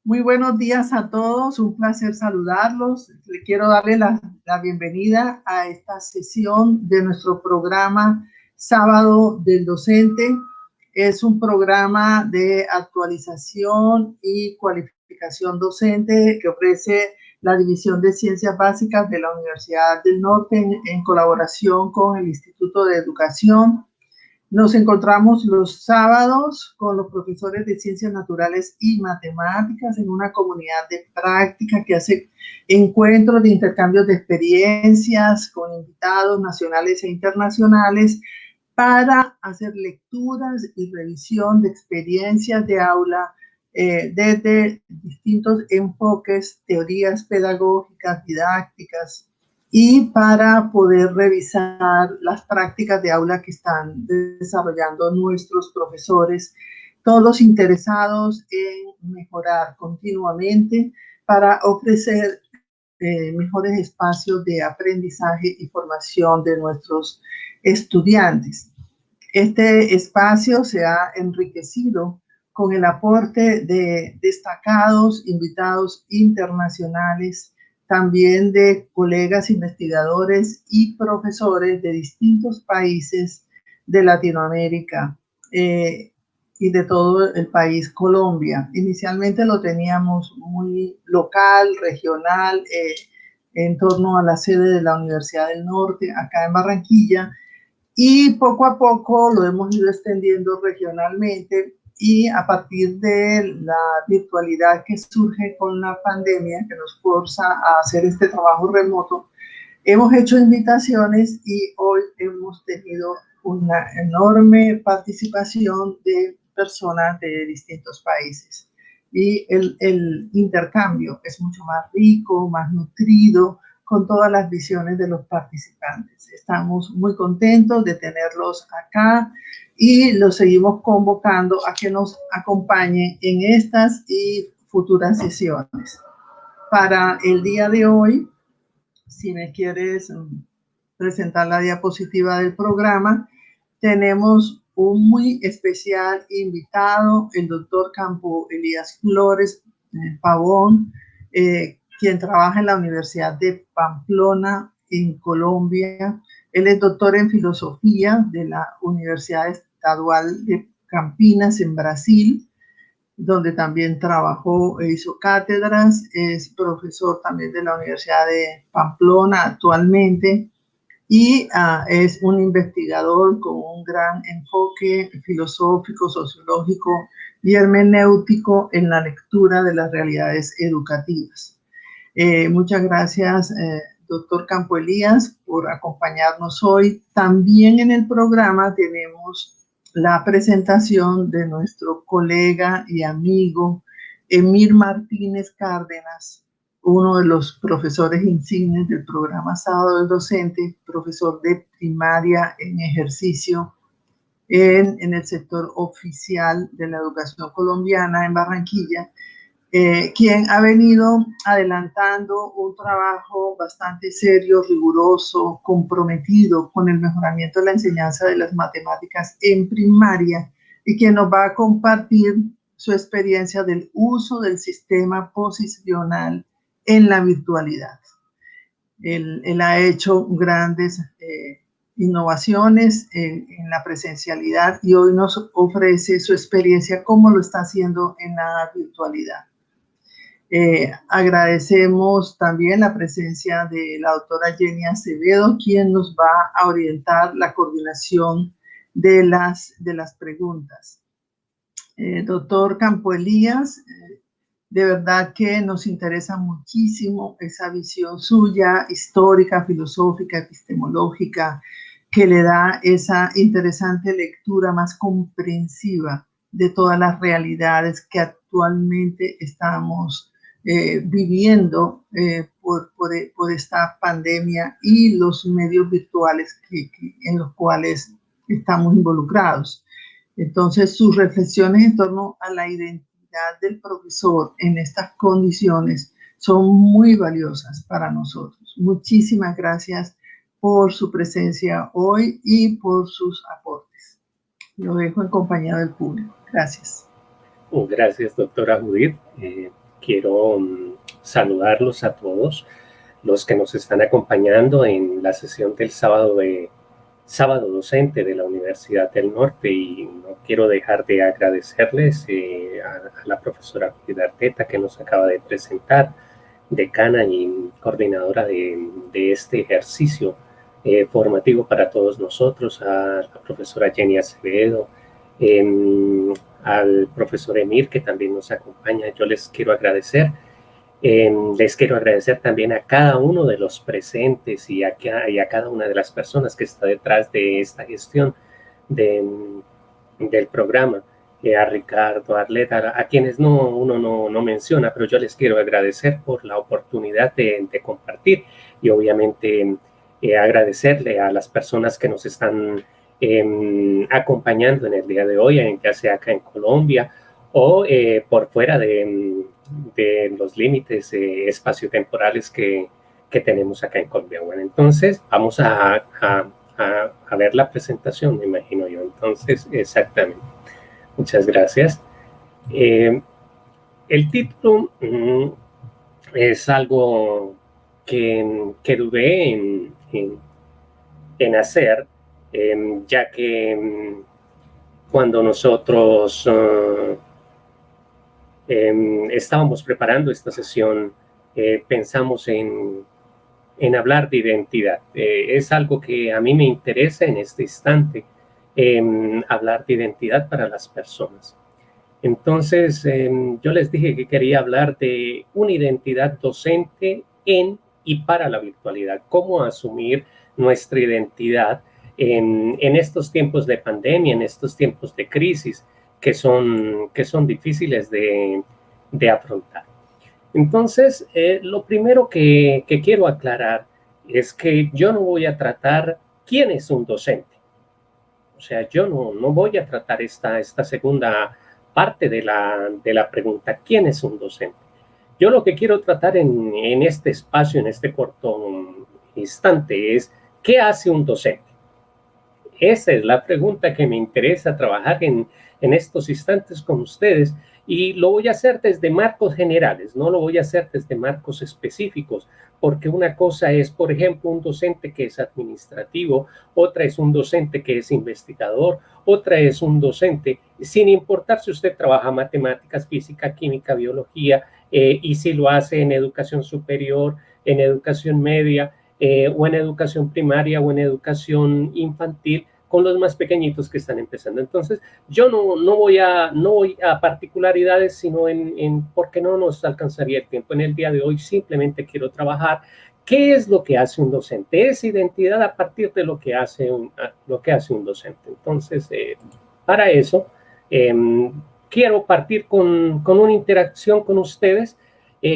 Muy buenos días a todos, un placer saludarlos. Le quiero darle la bienvenida a esta sesión de nuestro programa Sábado del Docente. Es un programa de actualización y cualificación docente que ofrece la División de Ciencias Básicas de la Universidad del Norte en colaboración con el Instituto de Educación. Nos encontramos los sábados con los profesores de Ciencias Naturales y Matemáticas en una comunidad de práctica que hace encuentros de intercambios de experiencias con invitados nacionales e internacionales para hacer lecturas y revisión de experiencias de aula desde distintos enfoques, teorías pedagógicas, didácticas, y para poder revisar las prácticas de aula que están desarrollando nuestros profesores, todos interesados en mejorar continuamente para ofrecer mejores espacios de aprendizaje y formación de nuestros estudiantes. Este espacio se ha enriquecido con el aporte de destacados invitados internacionales, también de colegas investigadores y profesores de distintos países de Latinoamérica y de todo el país Colombia. Inicialmente lo teníamos muy local, regional, en torno a la sede de la Universidad del Norte, acá en Barranquilla, y poco a poco lo hemos ido extendiendo regionalmente, y a partir de la virtualidad que surge con la pandemia, que nos forza a hacer este trabajo remoto, hemos hecho invitaciones y hoy hemos tenido una enorme participación de personas de distintos países. Y el intercambio es mucho más rico, más nutrido, con todas las visiones de los participantes. Estamos muy contentos de tenerlos acá y los seguimos convocando a que nos acompañen en estas y futuras sesiones. Para el día de hoy, si me quieres presentar la diapositiva del programa, tenemos un muy especial invitado, el doctor Campo Elías Flores Pavón, quien trabaja en la Universidad de Pamplona, en Colombia. Él es doctor en filosofía de la Universidad Estadual de Campinas, en Brasil, donde también trabajó e hizo cátedras. Es profesor también de la Universidad de Pamplona actualmente, y es un investigador con un gran enfoque filosófico, sociológico y hermenéutico en la lectura de las realidades educativas. Muchas gracias, doctor Campo Elías, por acompañarnos hoy. También en el programa tenemos la presentación de nuestro colega y amigo Emir Martínez Cárdenas, uno de los profesores insignes del programa Sábado del Docente, profesor de primaria en ejercicio en el sector oficial de la educación colombiana en Barranquilla, quien ha venido adelantando un trabajo bastante serio, riguroso, comprometido con el mejoramiento de la enseñanza de las matemáticas en primaria, y quien nos va a compartir su experiencia del uso del sistema posicional en la virtualidad. Él ha hecho grandes innovaciones en la presencialidad, y hoy nos ofrece su experiencia cómo lo está haciendo en la virtualidad. Agradecemos también la presencia de la doctora Jenny Acevedo, quien nos va a orientar la coordinación de las preguntas. Doctor Campo Elías, de verdad que nos interesa muchísimo esa visión suya, histórica, filosófica, epistemológica, que le da esa interesante lectura más comprensiva de todas las realidades que actualmente estamos viviendo por esta pandemia y los medios virtuales en los cuales estamos involucrados. Entonces, sus reflexiones en torno a la identidad del profesor en estas condiciones son muy valiosas para nosotros. Muchísimas gracias por su presencia hoy y por sus aportes. Lo dejo en compañía del público. Gracias. Gracias, doctora Judith. quiero saludarlos a todos los que nos están acompañando en la sesión del sábado docente de la Universidad del Norte, y no quiero dejar de agradecerles a la profesora Frida Arteta, que nos acaba de presentar, decana y coordinadora de este ejercicio formativo para todos nosotros, a la profesora Jenny Acevedo, al profesor Emir, que también nos acompaña. Yo les quiero agradecer. Les quiero agradecer también a cada uno de los presentes y a cada una de las personas que está detrás de esta gestión del programa, a Ricardo, a Arleta, a quienes uno no menciona, pero yo les quiero agradecer por la oportunidad de compartir, y obviamente agradecerle a las personas que nos están acompañando en el día de hoy, ya sea acá en Colombia o por fuera de los límites espaciotemporales que tenemos acá en Colombia. Bueno, entonces vamos a ver la presentación, me imagino yo. Entonces, exactamente. Muchas gracias. El título es algo que dudé en hacer, ya que cuando nosotros estábamos preparando esta sesión, pensamos en hablar de identidad. Es algo que a mí me interesa en este instante, hablar de identidad para las personas. Entonces, yo les dije que quería hablar de una identidad docente en y para la virtualidad, cómo asumir nuestra identidad en estos tiempos de pandemia, en estos tiempos de crisis que son difíciles de afrontar. Entonces, lo primero que quiero aclarar es que yo no voy a tratar quién es un docente. O sea, yo no voy a tratar esta segunda parte de la pregunta, ¿quién es un docente? Yo lo que quiero tratar en este espacio, en este corto instante, es ¿qué hace un docente? Esa es la pregunta que me interesa trabajar en estos instantes con ustedes, y lo voy a hacer desde marcos generales, no lo voy a hacer desde marcos específicos, porque una cosa es, por ejemplo, un docente que es administrativo, otra es un docente que es investigador, otra es un docente, sin importar si usted trabaja matemáticas, física, química, biología, y si lo hace en educación superior, en educación media, o en educación primaria o en educación infantil, con los más pequeñitos que están empezando. Entonces, yo no voy a particularidades, sino porque no nos alcanzaría el tiempo. En el día de hoy simplemente quiero trabajar qué es lo que hace un docente, esa identidad a partir de lo que hace un docente. Entonces, para eso, quiero partir con una interacción con ustedes.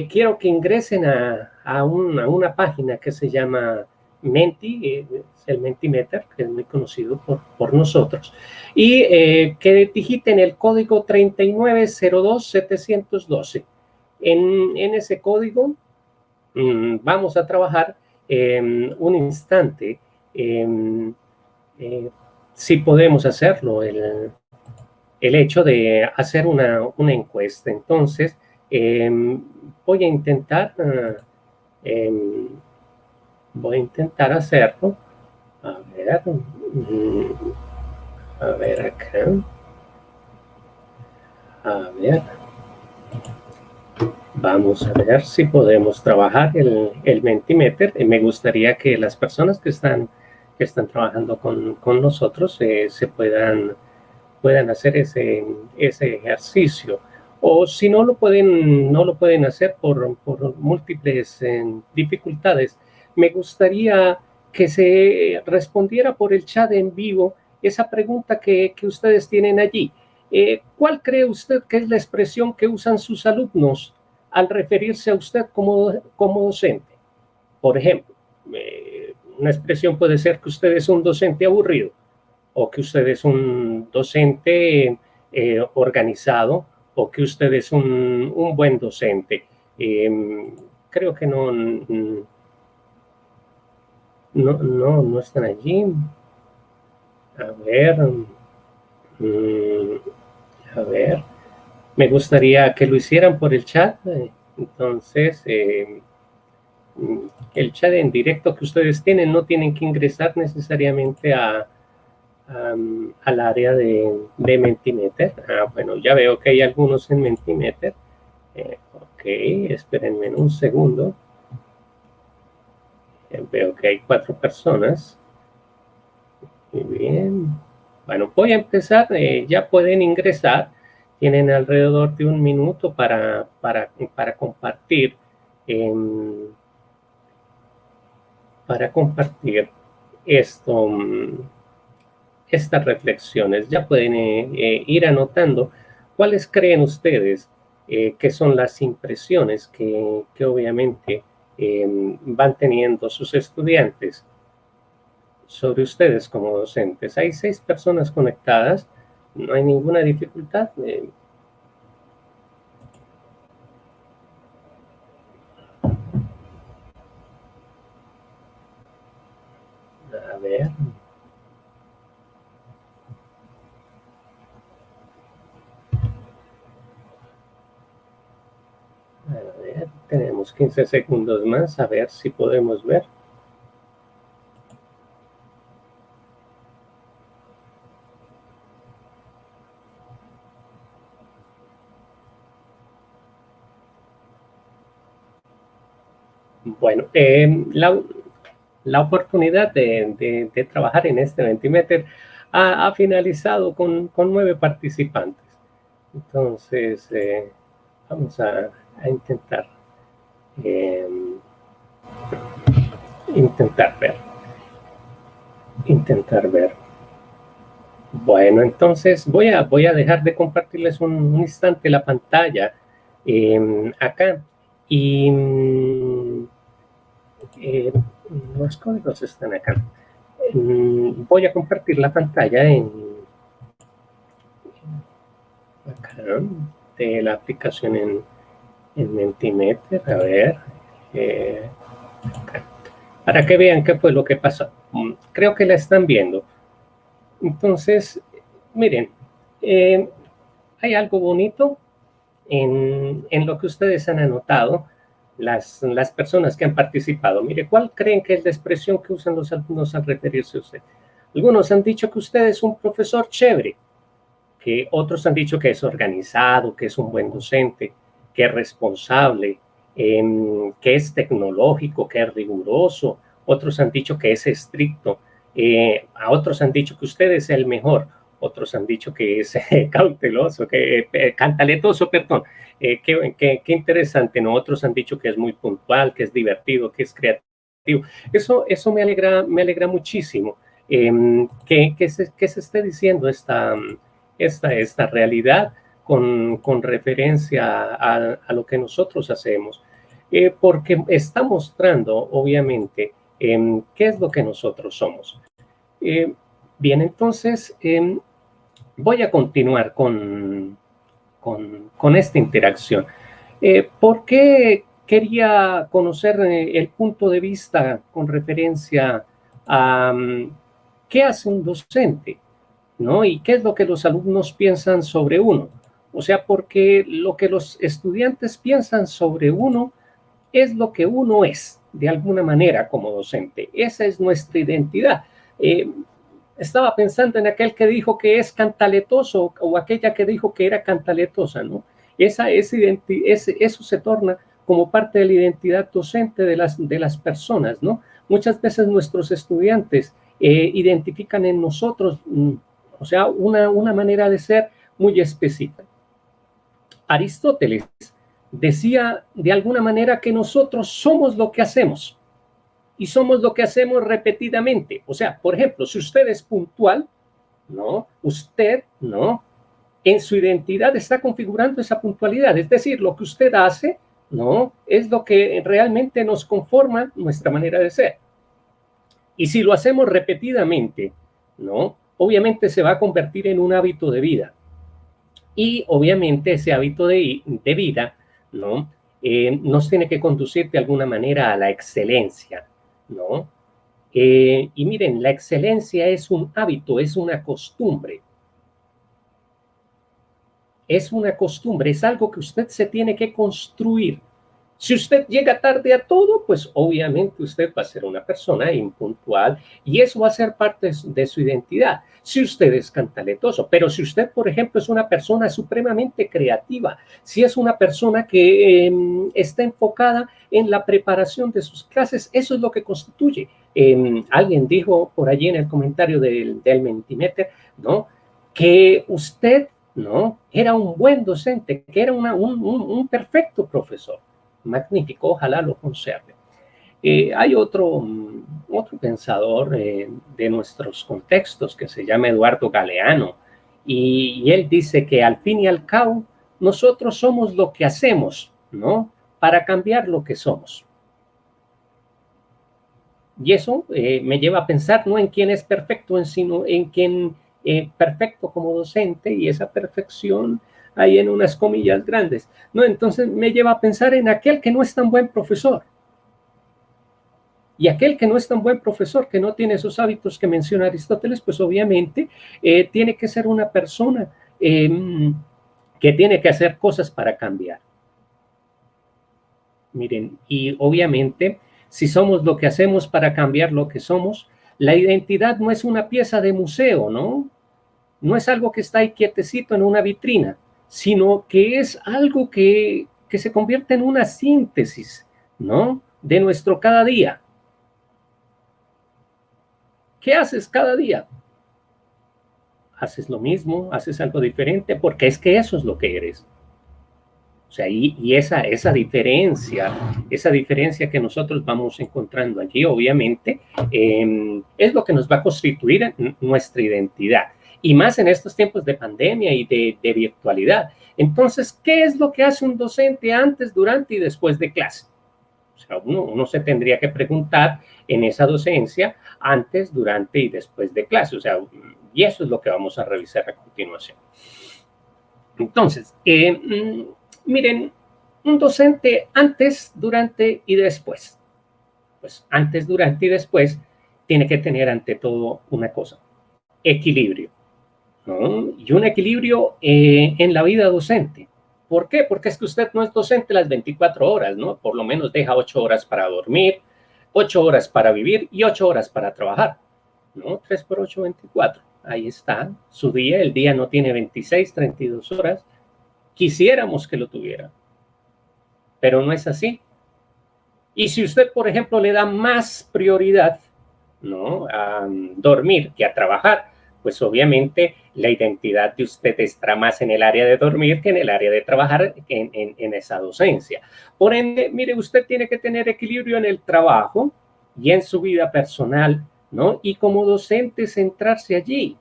Quiero que ingresen a una página que se llama Menti, es el Mentimeter, que es muy conocido por nosotros, y que digiten el código 3902712. En ese código vamos a trabajar un instante, si podemos hacerlo, el hecho de hacer una encuesta. Entonces, voy a intentar hacerlo. A ver acá. A ver. Vamos a ver si podemos trabajar el Mentimeter. Me gustaría que las personas que están trabajando con nosotros se puedan hacer ese ejercicio. O si no lo pueden hacer por múltiples dificultades, me gustaría que se respondiera por el chat en vivo esa pregunta que ustedes tienen allí. ¿Cuál cree usted que es la expresión que usan sus alumnos al referirse a usted como docente? Por ejemplo, una expresión puede ser que usted es un docente aburrido, o que usted es un docente organizado, o que usted es un buen docente. Creo que no están allí. A ver. Me gustaría que lo hicieran por el chat. Entonces, el chat en directo que ustedes tienen, no tienen que ingresar necesariamente al área de Mentimeter. Bueno, ya veo que hay algunos en Mentimeter. Ok, espérenme un segundo. Veo que hay 4 personas. Muy bien. Bueno, voy a empezar. Ya pueden ingresar. Tienen alrededor de 1 minuto para compartir. Para compartir esto, estas reflexiones. Ya pueden ir anotando cuáles creen ustedes que son las impresiones que obviamente van teniendo sus estudiantes sobre ustedes como docentes. Hay 6 personas conectadas, no hay ninguna dificultad. A ver. A ver, tenemos 15 segundos más, a ver si podemos ver. Bueno, la oportunidad de trabajar en este Mentimeter ha finalizado con 9 participantes. Entonces, vamos a intentar, eh, intentar ver. Bueno, entonces voy a dejar de compartirles un instante la pantalla acá y los códigos están acá. Voy a compartir la pantalla acá, de la aplicación en Mentimeter. A ver, acá, para que vean qué fue lo que pasó. Creo que la están viendo. Entonces, miren, hay algo bonito en lo que ustedes han anotado, las personas que han participado. Mire, ¿cuál creen que es la expresión que usan los alumnos al referirse a usted? Algunos han dicho que usted es un profesor chévere, que otros han dicho que es organizado, que es un buen docente, que es responsable, que es tecnológico, que es riguroso. Otros han dicho que es estricto. A otros han dicho que usted es el mejor. Otros han dicho que es cauteloso, que cantaletoso, perdón. Qué interesante, ¿no? Otros han dicho que es muy puntual, que es divertido, que es creativo. Eso me alegra muchísimo. Que se esté diciendo esta realidad con referencia a lo que nosotros hacemos, porque está mostrando, obviamente, qué es lo que nosotros somos. Bien, entonces voy a continuar con esta interacción. ¿Por qué quería conocer el punto de vista con referencia a qué hace un docente? ¿No? ¿Y qué es lo que los alumnos piensan sobre uno? O sea, porque lo que los estudiantes piensan sobre uno es lo que uno es, de alguna manera, como docente. Esa es nuestra identidad. Estaba pensando en aquel que dijo que es cantaletoso o aquella que dijo que era cantaletosa, ¿no? Eso se torna como parte de la identidad docente de las personas, ¿no? Muchas veces nuestros estudiantes identifican en nosotros, o sea, una manera de ser muy específica. Aristóteles decía de alguna manera que nosotros somos lo que hacemos y somos lo que hacemos repetidamente. O sea, por ejemplo, si usted es puntual, ¿no? Usted, ¿no? En su identidad está configurando esa puntualidad, es decir, lo que usted hace, ¿no? Es lo que realmente nos conforma nuestra manera de ser. Y si lo hacemos repetidamente, ¿no? Obviamente se va a convertir en un hábito de vida. Y obviamente ese hábito de vida, ¿no? Nos tiene que conducir de alguna manera a la excelencia, ¿no? Y miren, la excelencia es un hábito, es una costumbre. es una costumbre, es algo que usted se tiene que construir. Si usted llega tarde a todo, pues obviamente usted va a ser una persona impuntual y eso va a ser parte de su identidad. Si usted es cantaletoso, pero si usted, por ejemplo, es una persona supremamente creativa, si es una persona que está enfocada en la preparación de sus clases, eso es lo que constituye. Alguien dijo por allí en el comentario del Mentimeter, ¿no? Que usted, ¿no? Era un buen docente, que era un perfecto profesor. Magnífico, ojalá lo conserve. Hay otro pensador de nuestros contextos que se llama Eduardo Galeano y él dice que al fin y al cabo nosotros somos lo que hacemos, ¿no? Para cambiar lo que somos. Y eso me lleva a pensar no en quién es perfecto, sino en quién perfecto como docente y esa perfección ahí en unas comillas grandes, ¿no? Entonces me lleva a pensar en aquel que no es tan buen profesor. Y aquel que no es tan buen profesor, que no tiene esos hábitos que menciona Aristóteles, pues obviamente tiene que ser una persona que tiene que hacer cosas para cambiar. Miren, y obviamente, si somos lo que hacemos para cambiar lo que somos, la identidad no es una pieza de museo, ¿no? No es algo que está ahí quietecito en una vitrina, sino que es algo que se convierte en una síntesis, ¿no? De nuestro cada día. ¿Qué haces cada día? Haces lo mismo, haces algo diferente, porque es que eso es lo que eres. O sea, y esa diferencia que nosotros vamos encontrando allí, obviamente, es lo que nos va a constituir nuestra identidad. Y más en estos tiempos de pandemia y de virtualidad. Entonces, ¿qué es lo que hace un docente antes, durante y después de clase? O sea, uno se tendría que preguntar en esa docencia antes, durante y después de clase. O sea, y eso es lo que vamos a revisar a continuación. Entonces, miren, un docente antes, durante y después. Pues antes, durante y después tiene que tener ante todo una cosa, equilibrio, ¿no? Y un equilibrio en la vida docente. ¿Por qué? Porque es que usted no es docente las 24 horas, ¿no? Por lo menos deja 8 horas para dormir, 8 horas para vivir y 8 horas para trabajar, ¿no? 3 por 8, 24. Ahí está su día. El día no tiene 26, 32 horas. Quisiéramos que lo tuviera, pero no es así. Y si usted, por ejemplo, le da más prioridad, ¿no? A dormir que a trabajar, pues obviamente la identidad de usted estará más en el área de dormir que en el área de trabajar en esa docencia. Por ende, mire, usted tiene que tener equilibrio en el trabajo y en su vida personal, ¿no? Y como docente centrarse allí,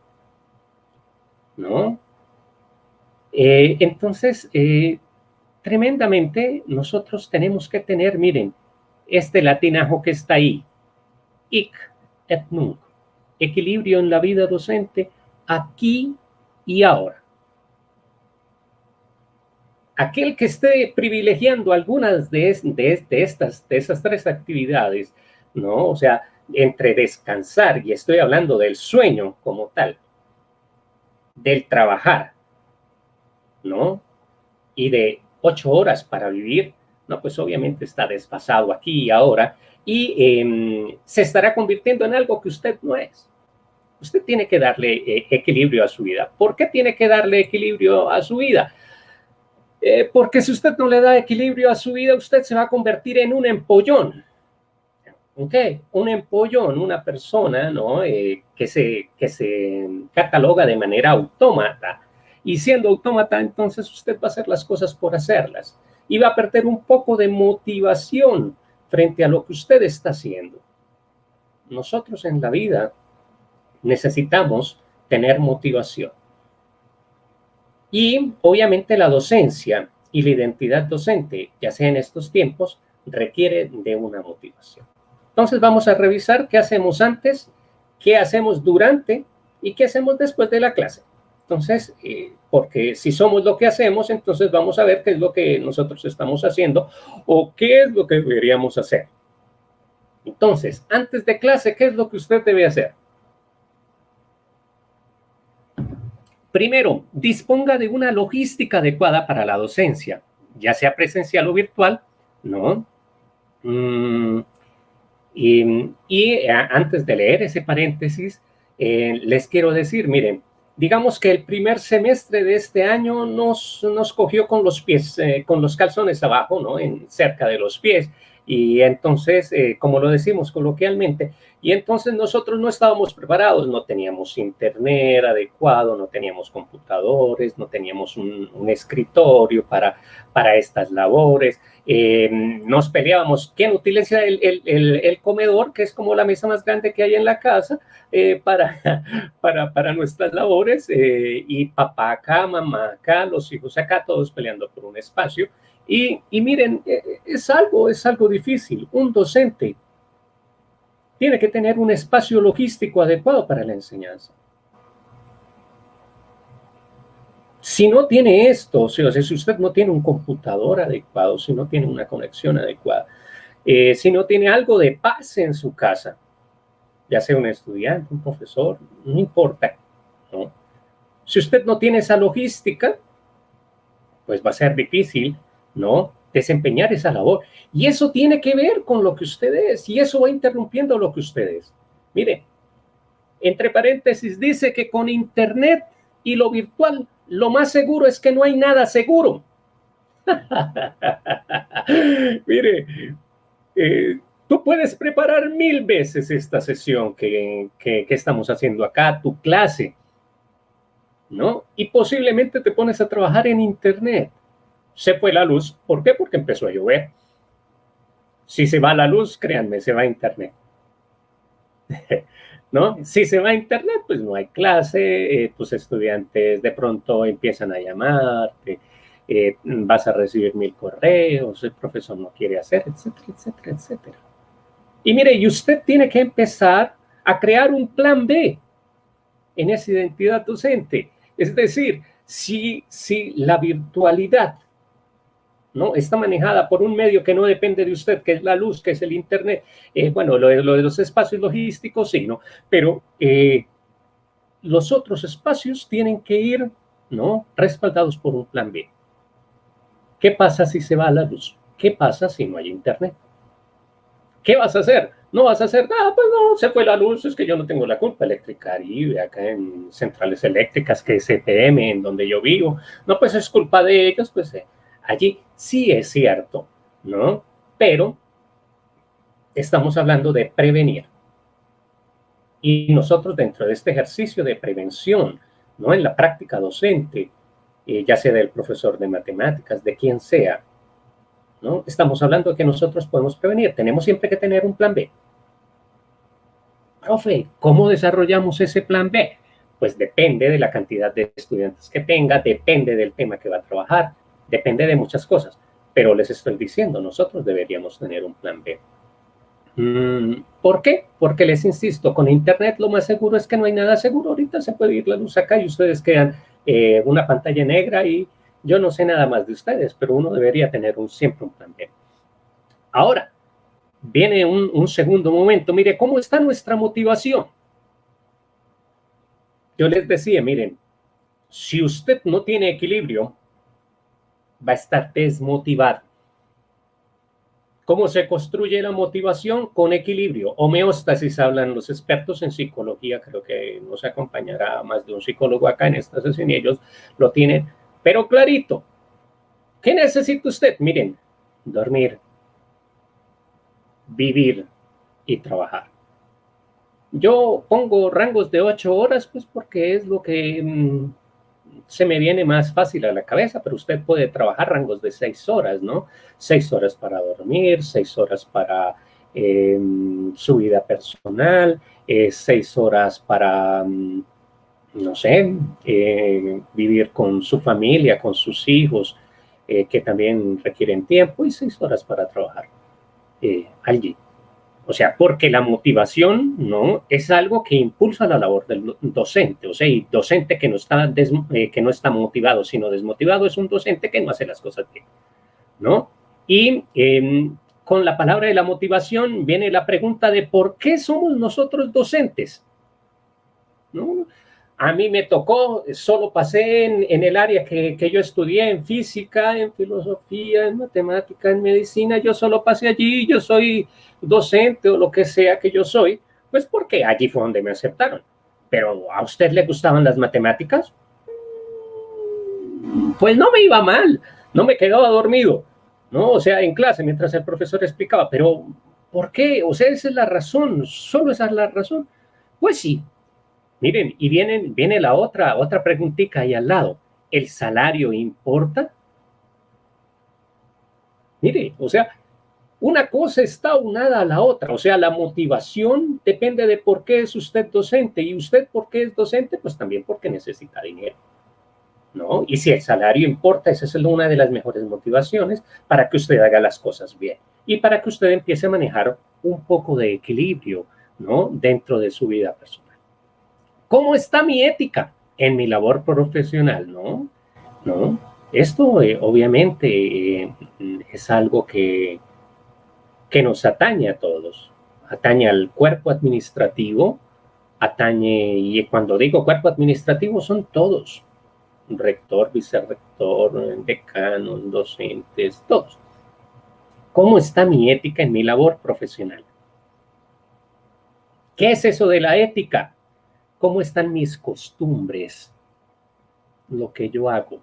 ¿no? Entonces, tremendamente nosotros tenemos que tener, miren, este latinajo que está ahí, hic et nunc, equilibrio en la vida docente, aquí y ahora. Aquel que esté privilegiando algunas de esas tres actividades, ¿no? O sea, entre descansar, y estoy hablando del sueño como tal, del trabajar, ¿no? Y de 8 horas para vivir, no, pues obviamente está desfasado aquí y ahora y se estará convirtiendo en algo que usted no es. Usted tiene que darle equilibrio a su vida. ¿Por qué tiene que darle equilibrio a su vida? Porque si usted no le da equilibrio a su vida, usted se va a convertir en un empollón. ¿Ok? Un empollón, una persona, ¿no? Que se cataloga de manera autómata. Y siendo autómata, entonces usted va a hacer las cosas por hacerlas. Y va a perder un poco de motivación frente a lo que usted está haciendo. Nosotros en la vida necesitamos tener motivación. Y obviamente la docencia y la identidad docente, ya sea en estos tiempos, requiere de una motivación. Entonces vamos a revisar qué hacemos antes, qué hacemos durante y qué hacemos después de la clase. Entonces, porque si somos lo que hacemos, entonces vamos a ver qué es lo que nosotros estamos haciendo o qué es lo que deberíamos hacer. Entonces, antes de clase, ¿qué es lo que usted debe hacer? Primero, disponga de una logística adecuada para la docencia, ya sea presencial o virtual, ¿no? Antes de leer ese paréntesis, les quiero decir, miren, digamos que el primer semestre de este año nos cogió con los pies, con los calzones abajo, ¿no? Cerca de los pies. Y entonces, como lo decimos coloquialmente, y entonces nosotros no estábamos preparados, no teníamos internet adecuado, no teníamos computadores, no teníamos un escritorio para estas labores. Nos peleábamos quién utiliza el comedor, que es como la mesa más grande que hay en la casa, para nuestras labores, y papá acá, mamá acá, los hijos acá, todos peleando por un espacio. Y miren, es algo difícil. Un docente tiene que tener un espacio logístico adecuado para la enseñanza. Si no tiene esto, o sea, si usted no tiene un computador adecuado, si no tiene una conexión adecuada, si no tiene algo de paz en su casa, ya sea un estudiante, un profesor, no importa, ¿no? Si usted no tiene esa logística, pues va a ser difícil, ¿no?, desempeñar esa labor. Y eso tiene que ver con lo que usted es, y eso va interrumpiendo lo que usted es. Mire, entre paréntesis dice que con Internet y lo virtual, lo más seguro es que no hay nada seguro. Mire, tú puedes preparar 1000 veces esta sesión que estamos haciendo acá, tu clase, ¿no? Y posiblemente te pones a trabajar en Internet. Se fue la luz. ¿Por qué? Porque empezó a llover. Si se va la luz, créanme, se va a Internet. ¿No? Si se va a Internet, pues no hay clase, tus estudiantes de pronto empiezan a llamarte, vas a recibir 1000 correos, el profesor no quiere hacer, etcétera, etcétera, etcétera. Y mire, y usted tiene que empezar a crear un plan B en esa identidad docente. Es decir, si la virtualidad, ¿no?, está manejada por un medio que no depende de usted, que es la luz, que es el Internet, bueno, lo de los espacios logísticos, sí, ¿no? Pero los otros espacios tienen que ir, ¿no?, respaldados por un plan B. ¿Qué pasa si se va la luz? ¿Qué pasa si no hay Internet? ¿Qué vas a hacer? No vas a hacer nada, pues no, se fue la luz, es que yo no tengo la culpa. Electricaribe, acá en centrales eléctricas, que es CTM, en donde yo vivo, no, pues es culpa de ellos, pues allí sí es cierto, ¿no? Pero estamos hablando de prevenir. Y nosotros dentro de este ejercicio de prevención, ¿no?, en la práctica docente, ya sea del profesor de matemáticas, de quien sea, ¿no?, estamos hablando de que nosotros podemos prevenir. Tenemos siempre que tener un plan B. Profe, ¿cómo desarrollamos ese plan B? Pues depende de la cantidad de estudiantes que tenga, depende del tema que va a trabajar, depende de muchas cosas. Pero les estoy diciendo, nosotros deberíamos tener un plan B. ¿Por qué? Porque les insisto, con Internet lo más seguro es que no hay nada seguro. Ahorita se puede ir la luz acá y ustedes quedan una pantalla negra y yo no sé nada más de ustedes, pero uno debería tener siempre un plan B. Ahora, viene un segundo momento. Mire, ¿cómo está nuestra motivación? Yo les decía, miren, si usted no tiene equilibrio, va a estar desmotivado. ¿Cómo se construye la motivación? Con equilibrio. Homeostasis hablan los expertos en psicología. Creo que nos acompañará más de un psicólogo acá en esta sesión y ellos lo tienen, pero clarito. ¿Qué necesita usted? Miren, dormir, vivir y trabajar. Yo pongo rangos de 8 horas, pues porque es lo que se me viene más fácil a la cabeza, pero usted puede trabajar rangos de 6 horas, ¿no? 6 horas para dormir, 6 horas para su vida personal, 6 horas para, no sé, vivir con su familia, con sus hijos, que también requieren tiempo, y 6 horas para trabajar allí. O sea, porque la motivación, ¿no?, es algo que impulsa la labor del docente. O sea, y docente que no está motivado, sino desmotivado, es un docente que no hace las cosas bien, ¿no? Y con la palabra de la motivación viene la pregunta de ¿por qué somos nosotros docentes? ¿No? a mí me tocó, solo pasé en el área que yo estudié, en física, en filosofía, en matemática, en medicina, yo solo pasé allí, yo soy docente o lo que sea que yo soy, pues porque allí fue donde me aceptaron. Pero ¿a usted le gustaban las matemáticas? Pues no me iba mal, no me quedaba dormido, ¿no? O sea, en clase mientras el profesor explicaba, pero ¿por qué? O sea, esa es la razón, solo esa es la razón. Pues sí, miren, y viene la otra preguntita ahí al lado. ¿El salario importa? Mire, o sea, una cosa está unada a la otra, o sea, la motivación depende de por qué es usted docente y usted por qué es docente, pues también porque necesita dinero, ¿no? Y si el salario importa, esa es una de las mejores motivaciones para que usted haga las cosas bien y para que usted empiece a manejar un poco de equilibrio, ¿no? Dentro de su vida personal. ¿Cómo está mi ética en mi labor profesional? ¿No? ¿No? Esto obviamente es algo que nos atañe a todos. Atañe al cuerpo administrativo, atañe, y cuando digo cuerpo administrativo son todos, rector, vicerrector, decano, docentes, todos. ¿Cómo está mi ética en mi labor profesional? ¿Qué es eso de la ética? ¿Cómo están mis costumbres? Lo que yo hago.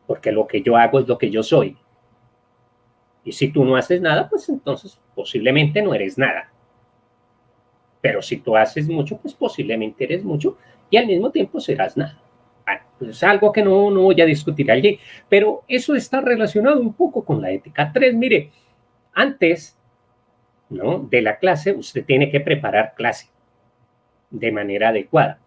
Porque lo que yo hago es lo que yo soy. Y si tú no haces nada, pues entonces posiblemente no eres nada. Pero si tú haces mucho, pues posiblemente eres mucho y al mismo tiempo serás nada. Bueno, pues es algo que no voy a discutir allí, pero eso está relacionado un poco con la ética 3. Mire, antes, ¿no?, de la clase, usted tiene que preparar clase de manera adecuada.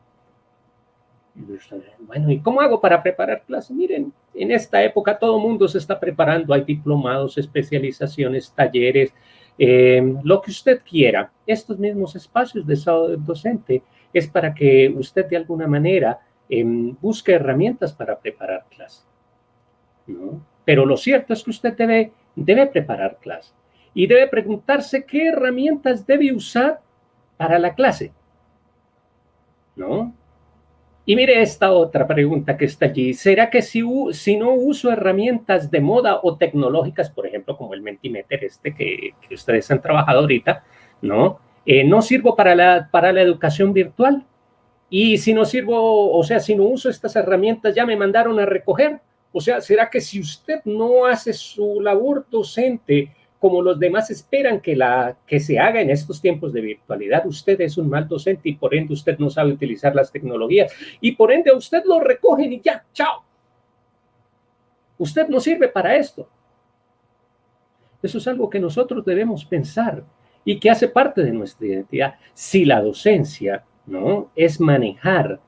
Bueno, ¿y cómo hago para preparar clase? Miren, en esta época todo el mundo se está preparando, hay diplomados, especializaciones, talleres, lo que usted quiera. Estos mismos espacios de sábado docente es para que usted de alguna manera busque herramientas para preparar clase, ¿no? Pero lo cierto es que usted debe preparar clase y debe preguntarse qué herramientas debe usar para la clase, ¿no? Y mire esta otra pregunta que está allí. ¿Será que si no uso herramientas de moda o tecnológicas, por ejemplo, como el Mentimeter que ustedes han trabajado ahorita, ¿no? No sirvo para la educación virtual? Y si no sirvo, o sea, si no uso estas herramientas, ya me mandaron a recoger. O sea, ¿será que si usted no hace su labor docente como los demás esperan que se haga en estos tiempos de virtualidad, usted es un mal docente y por ende usted no sabe utilizar las tecnologías y por ende a usted lo recogen y ya, chao? Usted no sirve para esto. Eso es algo que nosotros debemos pensar y que hace parte de nuestra identidad. Si la docencia, ¿no?, es manejar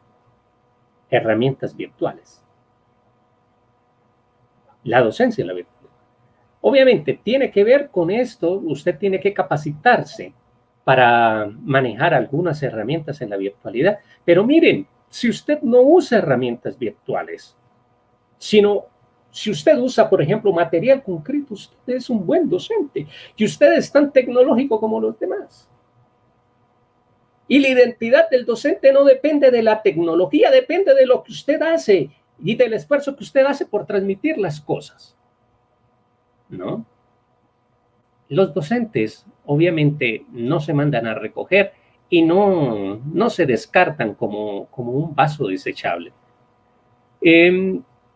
herramientas virtuales. La docencia en la virtualidad. Obviamente, tiene que ver con esto, usted tiene que capacitarse para manejar algunas herramientas en la virtualidad. Pero miren, si usted no usa herramientas virtuales, sino si usted usa, por ejemplo, material concreto, usted es un buen docente y usted es tan tecnológico como los demás. Y la identidad del docente no depende de la tecnología, depende de lo que usted hace y del esfuerzo que usted hace por transmitir las cosas, ¿no? Los docentes obviamente no se mandan a recoger y no se descartan como un vaso desechable.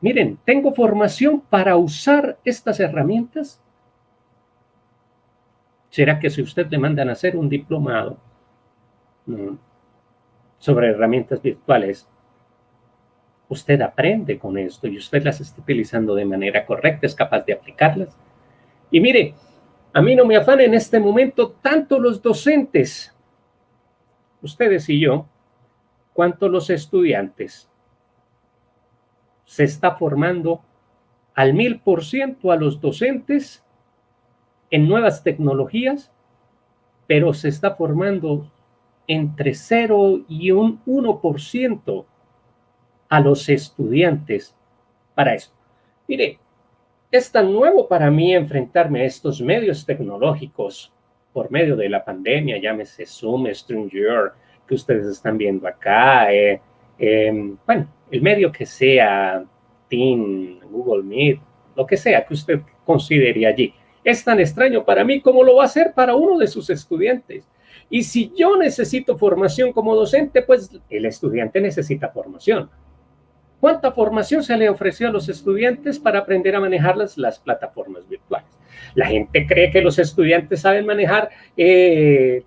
Miren, tengo formación para usar estas herramientas. ¿Será que si usted le mandan a hacer un diplomado sobre herramientas virtuales, usted aprende con esto y usted las está utilizando de manera correcta, es capaz de aplicarlas? Y mire, a mí no me afana en este momento tanto los docentes, ustedes y yo, cuanto los estudiantes. Se está formando al 1000% a los docentes en nuevas tecnologías, pero se está formando entre 0 y un 1% a los estudiantes para esto. Mire, es tan nuevo para mí enfrentarme a estos medios tecnológicos por medio de la pandemia, llámese Zoom, Stringer, que ustedes están viendo acá, Bueno, el medio que sea, Team, Google Meet, lo que sea que usted considere allí, es tan extraño para mí como lo va a ser para uno de sus estudiantes. Y si yo necesito formación como docente, pues el estudiante necesita formación. ¿Cuánta formación se le ofreció a los estudiantes para aprender a manejar las plataformas virtuales? La gente cree que los estudiantes saben manejar el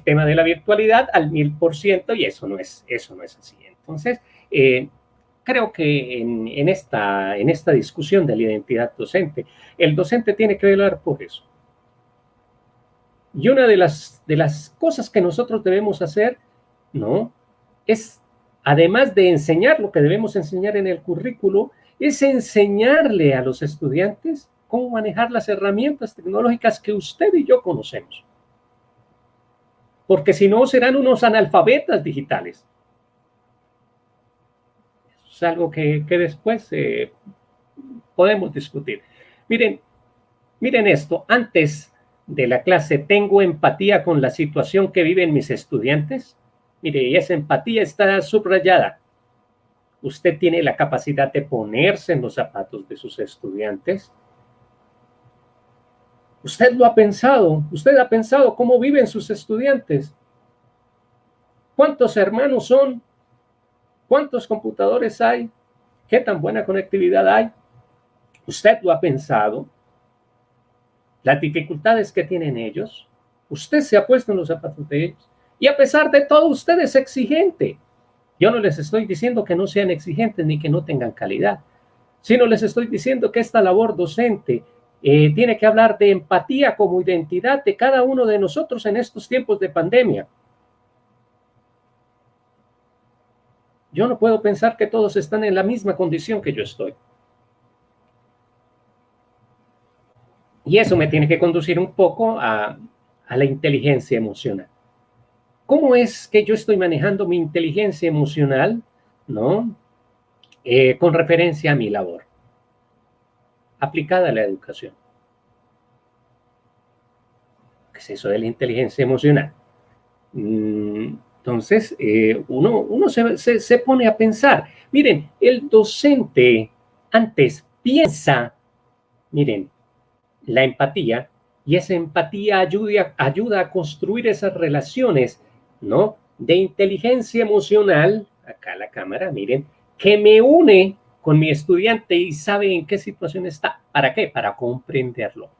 tema de la virtualidad al 1000% y eso no es así. Entonces, creo que en esta discusión de la identidad docente, el docente tiene que velar por eso. Y una de las cosas que nosotros debemos hacer, ¿no?, es, además de enseñar lo que debemos enseñar en el currículo, es enseñarle a los estudiantes cómo manejar las herramientas tecnológicas que usted y yo conocemos. Porque si no, serán unos analfabetas digitales. Eso es algo que después podemos discutir. Miren esto, antes de la clase, ¿tengo empatía con la situación que viven mis estudiantes? Mire, y esa empatía está subrayada. Usted tiene la capacidad de ponerse en los zapatos de sus estudiantes. Usted lo ha pensado. Usted ha pensado cómo viven sus estudiantes. ¿Cuántos hermanos son? ¿Cuántos computadores hay? ¿Qué tan buena conectividad hay? Usted lo ha pensado. Las dificultades que tienen ellos. Usted se ha puesto en los zapatos de ellos. Y a pesar de todo, usted es exigente. Yo no les estoy diciendo que no sean exigentes ni que no tengan calidad, sino les estoy diciendo que esta labor docente tiene que hablar de empatía como identidad de cada uno de nosotros en estos tiempos de pandemia. Yo no puedo pensar que todos están en la misma condición que yo estoy. Y eso me tiene que conducir un poco a la inteligencia emocional. ¿Cómo es que yo estoy manejando mi inteligencia emocional, ¿no?, con referencia a mi labor aplicada a la educación? ¿Qué es eso de la inteligencia emocional? Entonces, uno se pone a pensar. Miren, el docente antes piensa, miren, la empatía, y esa empatía ayuda a construir esas relaciones, ¿no?, de inteligencia emocional, acá la cámara, miren, que me une con mi estudiante y sabe en qué situación está. ¿Para qué? Para comprenderlo.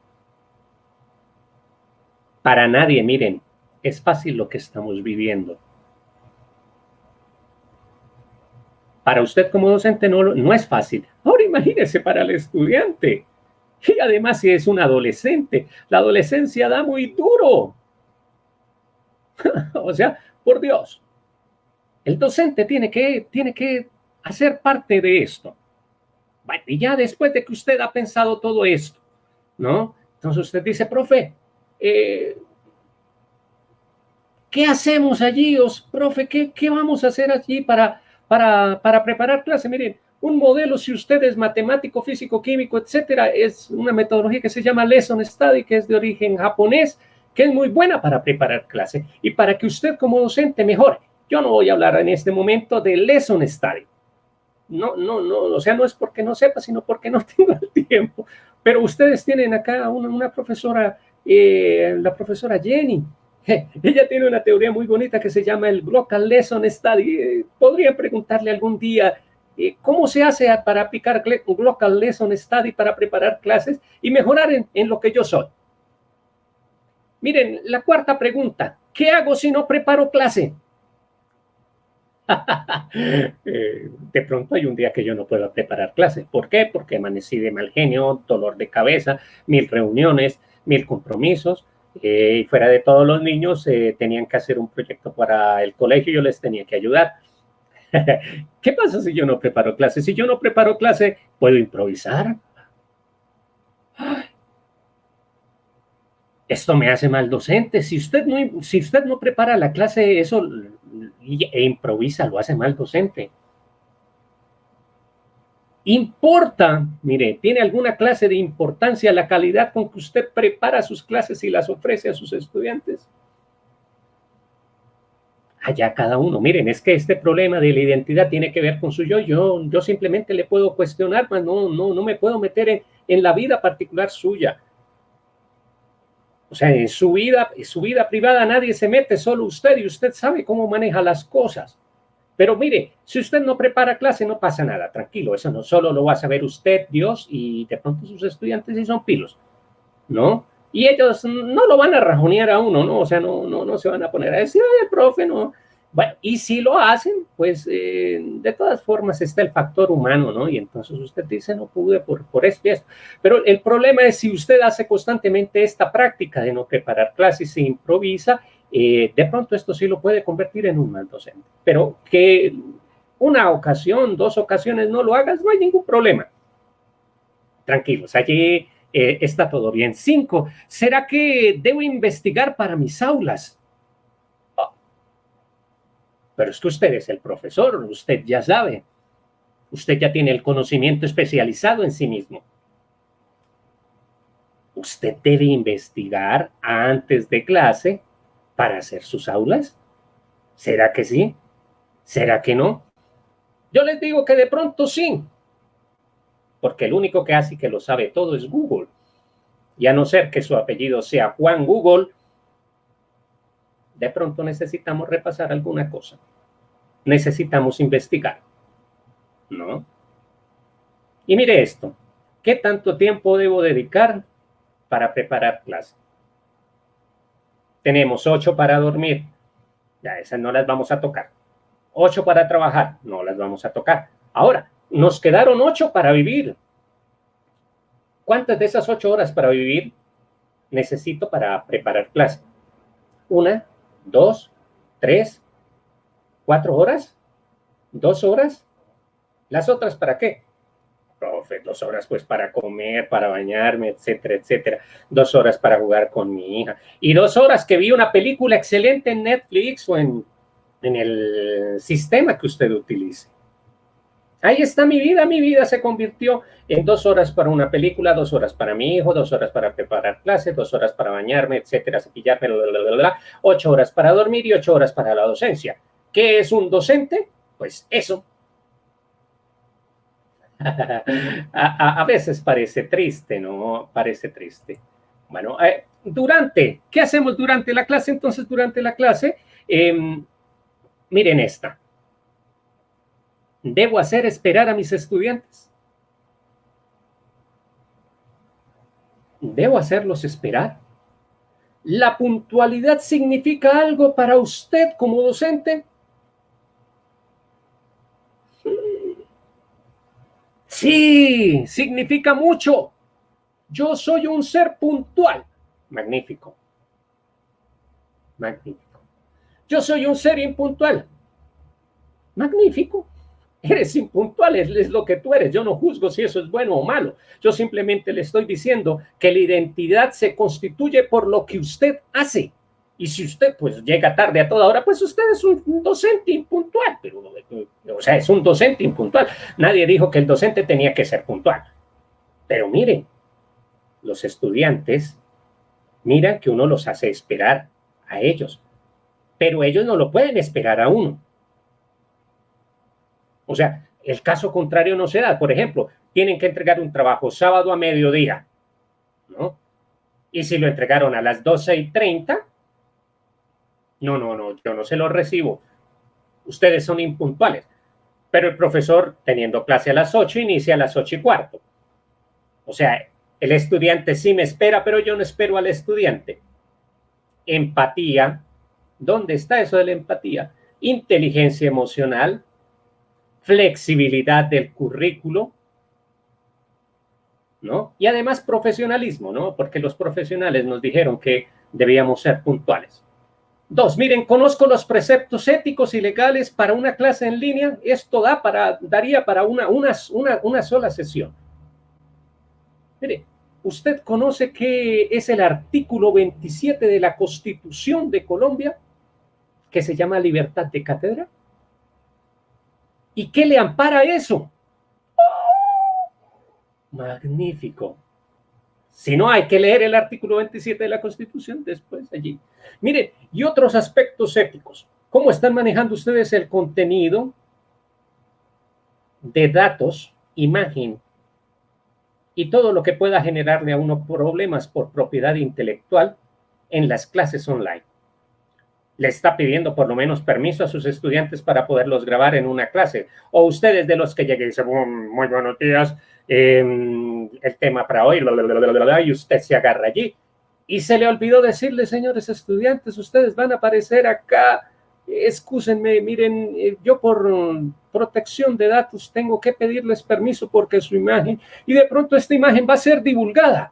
Para nadie, miren, es fácil lo que estamos viviendo. Para usted como docente no es fácil. Ahora imagínese para el estudiante. Y además si es un adolescente, la adolescencia da muy duro. O sea, por Dios, el docente tiene que hacer parte de esto. Bueno, y ya después de que usted ha pensado todo esto, ¿no?, entonces usted dice, profe, ¿qué hacemos allí? Profe, ¿qué vamos a hacer allí para preparar clase? Miren, un modelo, si usted es matemático, físico, químico, etcétera, es una metodología que se llama Lesson Study, que es de origen japonés, que es muy buena para preparar clase y para que usted como docente mejore. Yo no voy a hablar en este momento de Lesson Study. No, o sea, no es porque no sepa, sino porque no tengo el tiempo. Pero ustedes tienen acá una profesora, la profesora Jenny. Ella tiene una teoría muy bonita que se llama el Global Lesson Study. Podría preguntarle algún día cómo se hace para aplicar Global Lesson Study para preparar clases y mejorar en lo que yo soy. Miren, la cuarta pregunta, ¿qué hago si no preparo clase? De pronto hay un día que yo no puedo preparar clase. ¿Por qué? Porque amanecí de mal genio, dolor de cabeza, 1000 reuniones, 1000 compromisos. Y fuera de todos los niños tenían que hacer un proyecto para el colegio y yo les tenía que ayudar. ¿Qué pasa si yo no preparo clase? Si yo no preparo clase, ¿puedo improvisar? Esto me hace mal docente. Si usted no prepara la clase, eso e improvisa, lo hace mal docente. Importa, mire, tiene alguna clase de importancia la calidad con que usted prepara sus clases y las ofrece a sus estudiantes. allá cada uno. Miren, es que este problema de la identidad tiene que ver con su yo. Yo simplemente le puedo cuestionar, mas no me puedo meter en la vida particular suya. O sea, en su vida privada nadie se mete, solo usted, y usted sabe cómo maneja las cosas. Pero mire, si usted no prepara clase, no pasa nada, tranquilo, eso no solo lo va a saber usted, Dios, y de pronto sus estudiantes si son pilos, ¿no? Y ellos no lo van a rajonear a uno, ¿no? O sea, no se van a poner a decir, ay, el profe, no. Bueno, y si lo hacen, pues de todas formas está el factor humano, ¿no? Y entonces usted dice, no pude por esto y esto. Pero el problema es si usted hace constantemente esta práctica de no preparar clases, se improvisa, de pronto esto sí lo puede convertir en un mal docente. Pero que una ocasión, 2 ocasiones no lo hagas, no hay ningún problema. Tranquilos, allí está todo bien. 5, ¿será que debo investigar para mis aulas? Pero es que usted es el profesor, usted ya sabe, usted ya tiene el conocimiento especializado en sí mismo. Usted debe investigar antes de clase para hacer sus aulas. ¿Será que sí? ¿Será que no? Yo les digo que de pronto sí, porque el único que hace que lo sabe todo es Google. Y a no ser que su apellido sea Juan Google, de pronto necesitamos repasar alguna cosa. Necesitamos investigar, ¿no? Y mire esto, ¿qué tanto tiempo debo dedicar para preparar clase? Tenemos 8 para dormir, ya esas no las vamos a tocar. 8 para trabajar, no las vamos a tocar. Ahora, nos quedaron 8 para vivir. ¿Cuántas de esas 8 horas para vivir necesito para preparar clase? 1, 2, 3, 4 horas, 2 horas. ¿Las otras para qué? Profe, 2 horas pues para comer, para bañarme, etcétera, etcétera. 2 horas para jugar con mi hija. Y 2 horas que vi una película excelente en Netflix o en el sistema que usted utilice. Ahí está mi vida se convirtió en 2 horas para una película, 2 horas para mi hijo, 2 horas para preparar clase, 2 horas para bañarme, etcétera, cepillarme, 8 horas para dormir y 8 horas para la docencia. ¿Qué es un docente? Pues eso. A veces parece triste, ¿no? Parece triste. Bueno, ¿qué hacemos durante la clase? Entonces, durante la clase, miren esta. ¿Debo hacer esperar a mis estudiantes? ¿Debo hacerlos esperar? ¿La puntualidad significa algo para usted como docente? Sí, significa mucho. Yo soy un ser puntual. Magnífico. Magnífico. Yo soy un ser impuntual. Magnífico. Eres impuntual, es lo que tú eres. Yo no juzgo si eso es bueno o malo. Yo simplemente le estoy diciendo que la identidad se constituye por lo que usted hace. Y si usted pues llega tarde a toda hora, pues usted es un docente impuntual. Pero, o sea, es un docente impuntual. Nadie dijo que el docente tenía que ser puntual. Pero miren, los estudiantes miran que uno los hace esperar a ellos. Pero ellos no lo pueden esperar a uno. O sea, el caso contrario no se da. Por ejemplo, tienen que entregar un trabajo sábado a mediodía, ¿no? Y si lo entregaron a las 12:30, no, yo no se lo recibo. Ustedes son impuntuales. Pero el profesor, teniendo clase a las 8, inicia a las 8:15. O sea, el estudiante sí me espera, pero yo no espero al estudiante. Empatía. ¿Dónde está eso de la empatía? Inteligencia emocional. Flexibilidad del currículo, ¿no? Y además profesionalismo, ¿no? Porque los profesionales nos dijeron que debíamos ser puntuales. 2, miren, conozco los preceptos éticos y legales para una clase en línea. Esto daría para una sola sesión. Mire, ¿usted conoce qué es el artículo 27 de la Constitución de Colombia, que se llama libertad de cátedra? ¿Y qué le ampara eso? Magnífico. Si no, hay que leer el artículo 27 de la Constitución después allí. Miren, y otros aspectos éticos. ¿Cómo están manejando ustedes el contenido de datos, imagen y todo lo que pueda generarle a uno problemas por propiedad intelectual en las clases online? ¿Le está pidiendo por lo menos permiso a sus estudiantes para poderlos grabar en una clase? ¿O ustedes de los que lleguen y dicen, muy buenos días, el tema para hoy, y usted se agarra allí? Y se le olvidó decirle, señores estudiantes, ustedes van a aparecer acá, excúsenme, miren, yo por protección de datos tengo que pedirles permiso porque su imagen, y de pronto esta imagen va a ser divulgada.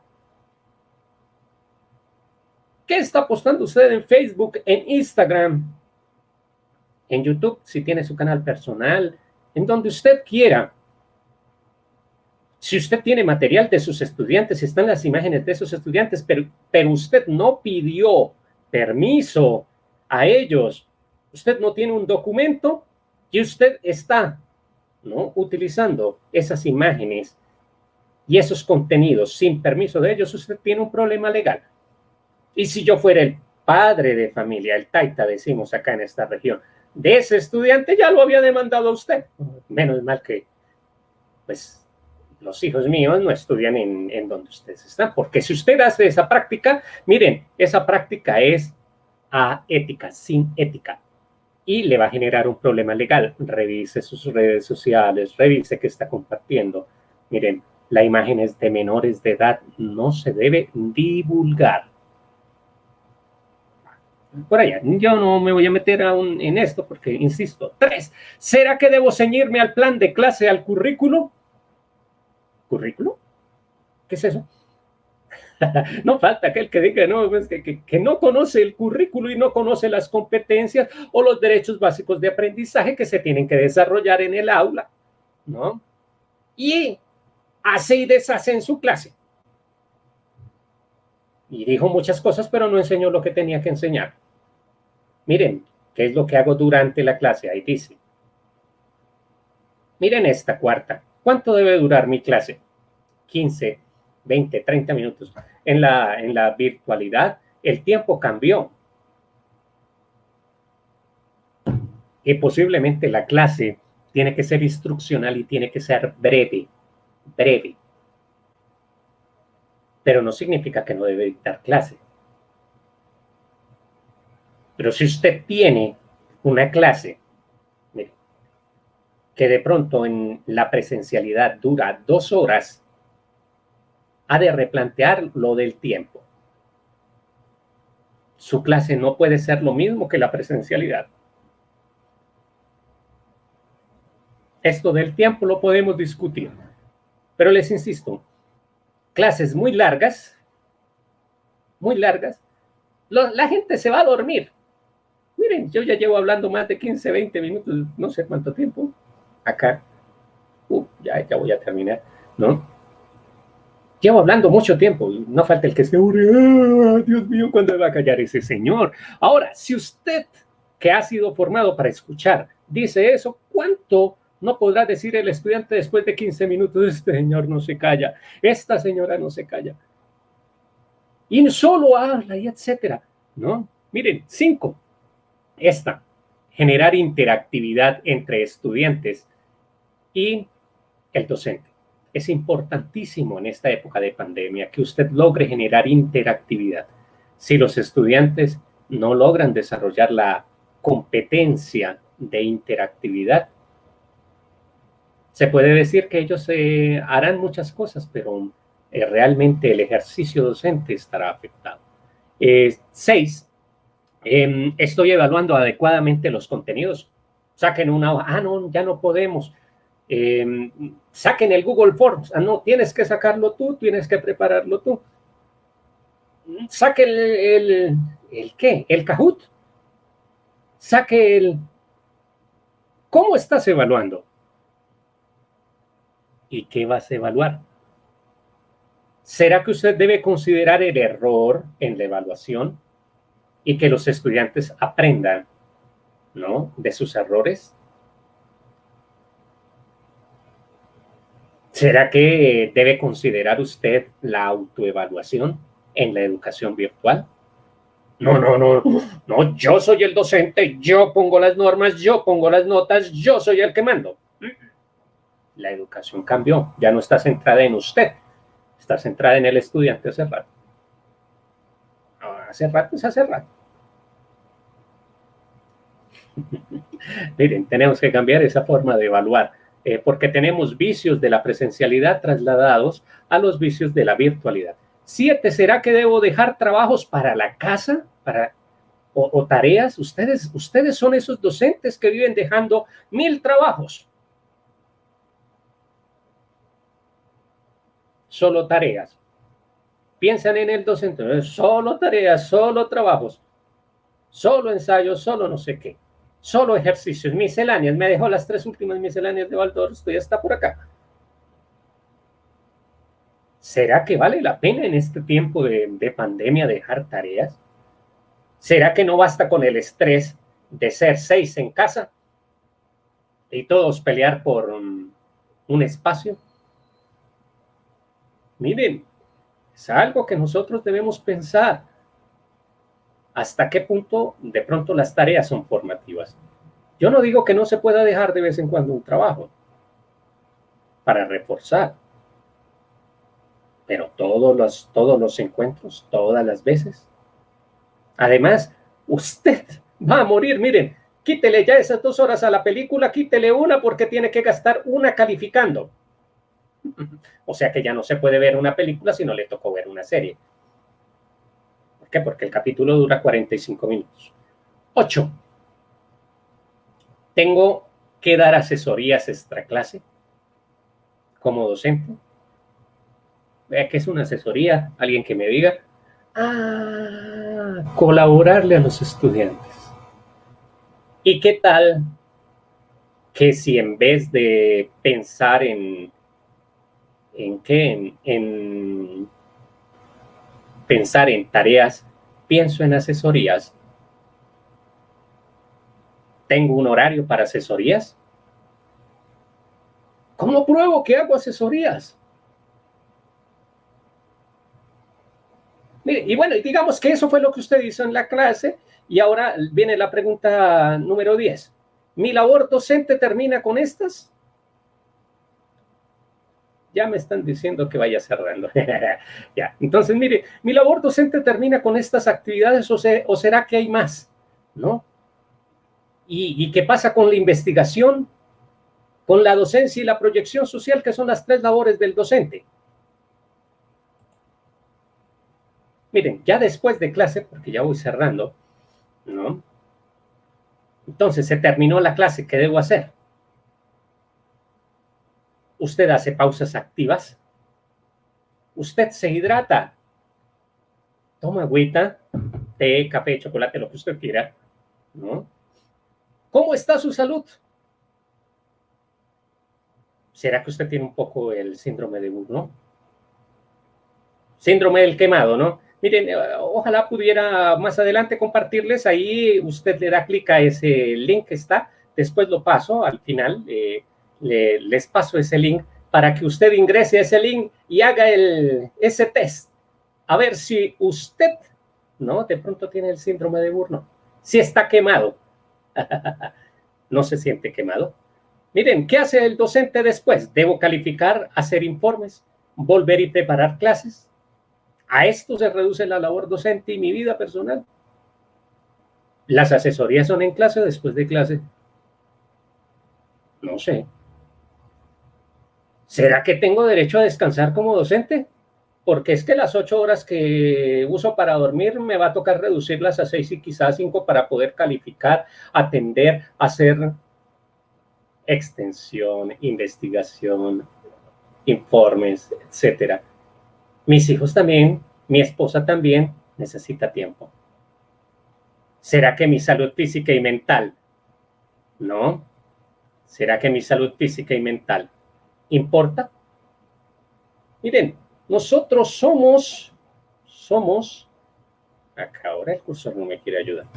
¿Qué está postando usted en Facebook, en Instagram, en YouTube, si tiene su canal personal, en donde usted quiera? Si usted tiene material de sus estudiantes, están las imágenes de esos estudiantes, pero usted no pidió permiso a ellos, usted no tiene un documento y usted está, ¿no?, utilizando esas imágenes y esos contenidos sin permiso de ellos, usted tiene un problema legal. Y si yo fuera el padre de familia, el taita, decimos acá en esta región, de ese estudiante, ya lo había demandado a usted. Menos mal que, pues, los hijos míos no estudian en donde ustedes están, porque si usted hace esa práctica, miren, esa práctica es aética, sin ética, y le va a generar un problema legal. Revise sus redes sociales, revise qué está compartiendo. Miren, las imágenes de menores de edad no se debe divulgar. Por allá, yo no me voy a meter aún en esto porque, insisto, 3, ¿será que debo ceñirme al plan de clase, al currículo? ¿Currículo? ¿Qué es eso? No falta aquel que diga, no, pues, que no conoce el currículo y no conoce las competencias o los derechos básicos de aprendizaje que se tienen que desarrollar en el aula, ¿no? Y hace y deshace en su clase. Y dijo muchas cosas, pero no enseñó lo que tenía que enseñar. Miren, ¿qué es lo que hago durante la clase? Ahí dice. Miren esta cuarta. ¿Cuánto debe durar mi clase? 15, 20, 30 minutos. En la virtualidad, el tiempo cambió. Y posiblemente la clase tiene que ser instruccional y tiene que ser breve. Breve. Pero no significa que no debe dictar clase. Pero si usted tiene una clase que de pronto en la presencialidad dura 2 horas, ha de replantear lo del tiempo. Su clase no puede ser lo mismo que la presencialidad. Esto del tiempo lo podemos discutir, pero les insisto, clases muy largas, la gente se va a dormir. Miren, yo ya llevo hablando más de 15, 20 minutos, no sé cuánto tiempo, acá, ya voy a terminar, ¿no? Llevo hablando mucho tiempo y no falta el que se ure, Dios mío, ¿cuándo va a callar ese señor? Ahora, si usted, que ha sido formado para escuchar, dice eso, ¿cuánto no podrá decir el estudiante después de 15 minutos? Este señor no se calla, esta señora no se calla. Y solo habla y etcétera, ¿no? Miren, 5. Generar interactividad entre estudiantes y el docente. Es importantísimo en esta época de pandemia que usted logre generar interactividad. Si los estudiantes no logran desarrollar la competencia de interactividad, se puede decir que ellos harán muchas cosas, pero realmente el ejercicio docente estará afectado. 6. Estoy evaluando adecuadamente los contenidos. Saquen una hoja. No, ya no podemos. Saquen el Google Forms. No, tienes que sacarlo tú, tienes que prepararlo tú. Saque el ¿qué? El Kahoot. Saque ¿cómo estás evaluando? ¿Y qué vas a evaluar? ¿Será que usted debe considerar el error en la evaluación y que los estudiantes aprendan, ¿no?, de sus errores? ¿Será que debe considerar usted la autoevaluación en la educación virtual? No, no, no, no, yo soy el docente, yo pongo las normas, yo pongo las notas, yo soy el que mando. La educación cambió, ya no está centrada en usted, está centrada en el estudiante hace rato. Hace rato es hace rato. Miren, tenemos que cambiar esa forma de evaluar, porque tenemos vicios de la presencialidad trasladados a los vicios de la virtualidad. 7, ¿será que debo dejar trabajos para la casa? O tareas. Ustedes son esos docentes que viven dejando 1000 trabajos. Solo tareas. Piensan en el docente, solo tareas, solo trabajos, solo ensayos, solo no sé qué, solo ejercicios, misceláneas. Me dejó las 3 últimas misceláneas de Baldor, esto ya está por acá. ¿Será que vale la pena en este tiempo de pandemia dejar tareas? ¿Será que no basta con el estrés de ser 6 en casa y todos pelear por un espacio? Miren, es algo que nosotros debemos pensar. ¿Hasta qué punto de pronto las tareas son formativas? Yo no digo que no se pueda dejar de vez en cuando un trabajo para reforzar, pero todos los encuentros, todas las veces. Además, usted va a morir, miren, quítele ya esas 2 horas a la película, quítele una porque tiene que gastar una calificando. O sea que ya no se puede ver una película si no le tocó ver una serie. ¿Por qué? Porque el capítulo dura 45 minutos. 8. ¿Tengo que dar asesorías extra clase como docente? Vea que es una asesoría, alguien que me diga, colaborarle a los estudiantes. ¿Y qué tal que si en vez de pensar en pensar en tareas, pienso en asesorías? ¿Tengo un horario para asesorías? ¿Cómo pruebo que hago asesorías? Mire, y bueno, digamos que eso fue lo que usted hizo en la clase y ahora viene la pregunta número 10. ¿Mi labor docente termina con estas? Ya me están diciendo que vaya cerrando. Ya, entonces, mire, ¿mi labor docente termina con estas actividades o será que hay más? ¿No? ¿Y qué pasa con la investigación, con la docencia y la proyección social, que son las 3 labores del docente? Miren, ya después de clase, porque ya voy cerrando, ¿no? Entonces, se terminó la clase, ¿qué debo hacer? Usted hace pausas activas, usted se hidrata, toma agüita, té, café, chocolate, lo que usted quiera, ¿no? ¿Cómo está su salud? ¿Será que usted tiene un poco el síndrome de Burnout? Síndrome del quemado, ¿no? Miren, ojalá pudiera más adelante compartirles, ahí usted le da clic a ese link que está, después lo paso al final, les paso ese link para que usted ingrese a ese link y haga ese test, a ver si usted, ¿no? De pronto tiene el síndrome de Burnout, si está quemado. ¿No se siente quemado? Miren, ¿qué hace el docente después? ¿Debo calificar, hacer informes, volver y preparar clases? ¿A esto se reduce la labor docente y mi vida personal? ¿Las asesorías son en clase o después de clase? No sé. ¿Será que tengo derecho a descansar como docente? Porque es que las 8 horas que uso para dormir me va a tocar reducirlas a 6 y quizás 5 para poder calificar, atender, hacer extensión, investigación, informes, etcétera. Mis hijos también, mi esposa también necesita tiempo. ¿Será que mi salud física y mental? No. ¿Será que mi salud física y mental importa? Miren, nosotros somos, acá ahora el cursor no me quiere ayudar.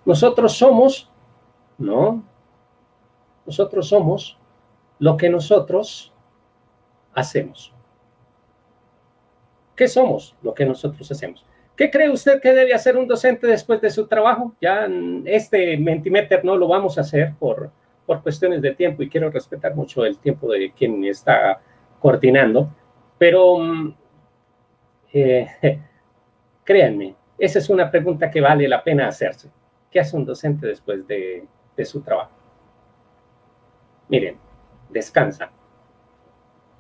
Nosotros somos, no, nosotros somos lo que nosotros hacemos. ¿Qué somos? Lo que nosotros hacemos. ¿Qué cree usted que debe hacer un docente después de su trabajo? Ya este Mentimeter no lo vamos a hacer por cuestiones de tiempo y quiero respetar mucho el tiempo de quien está coordinando, pero créanme, esa es una pregunta que vale la pena hacerse. ¿Qué hace un docente después de su trabajo? Miren, descansa.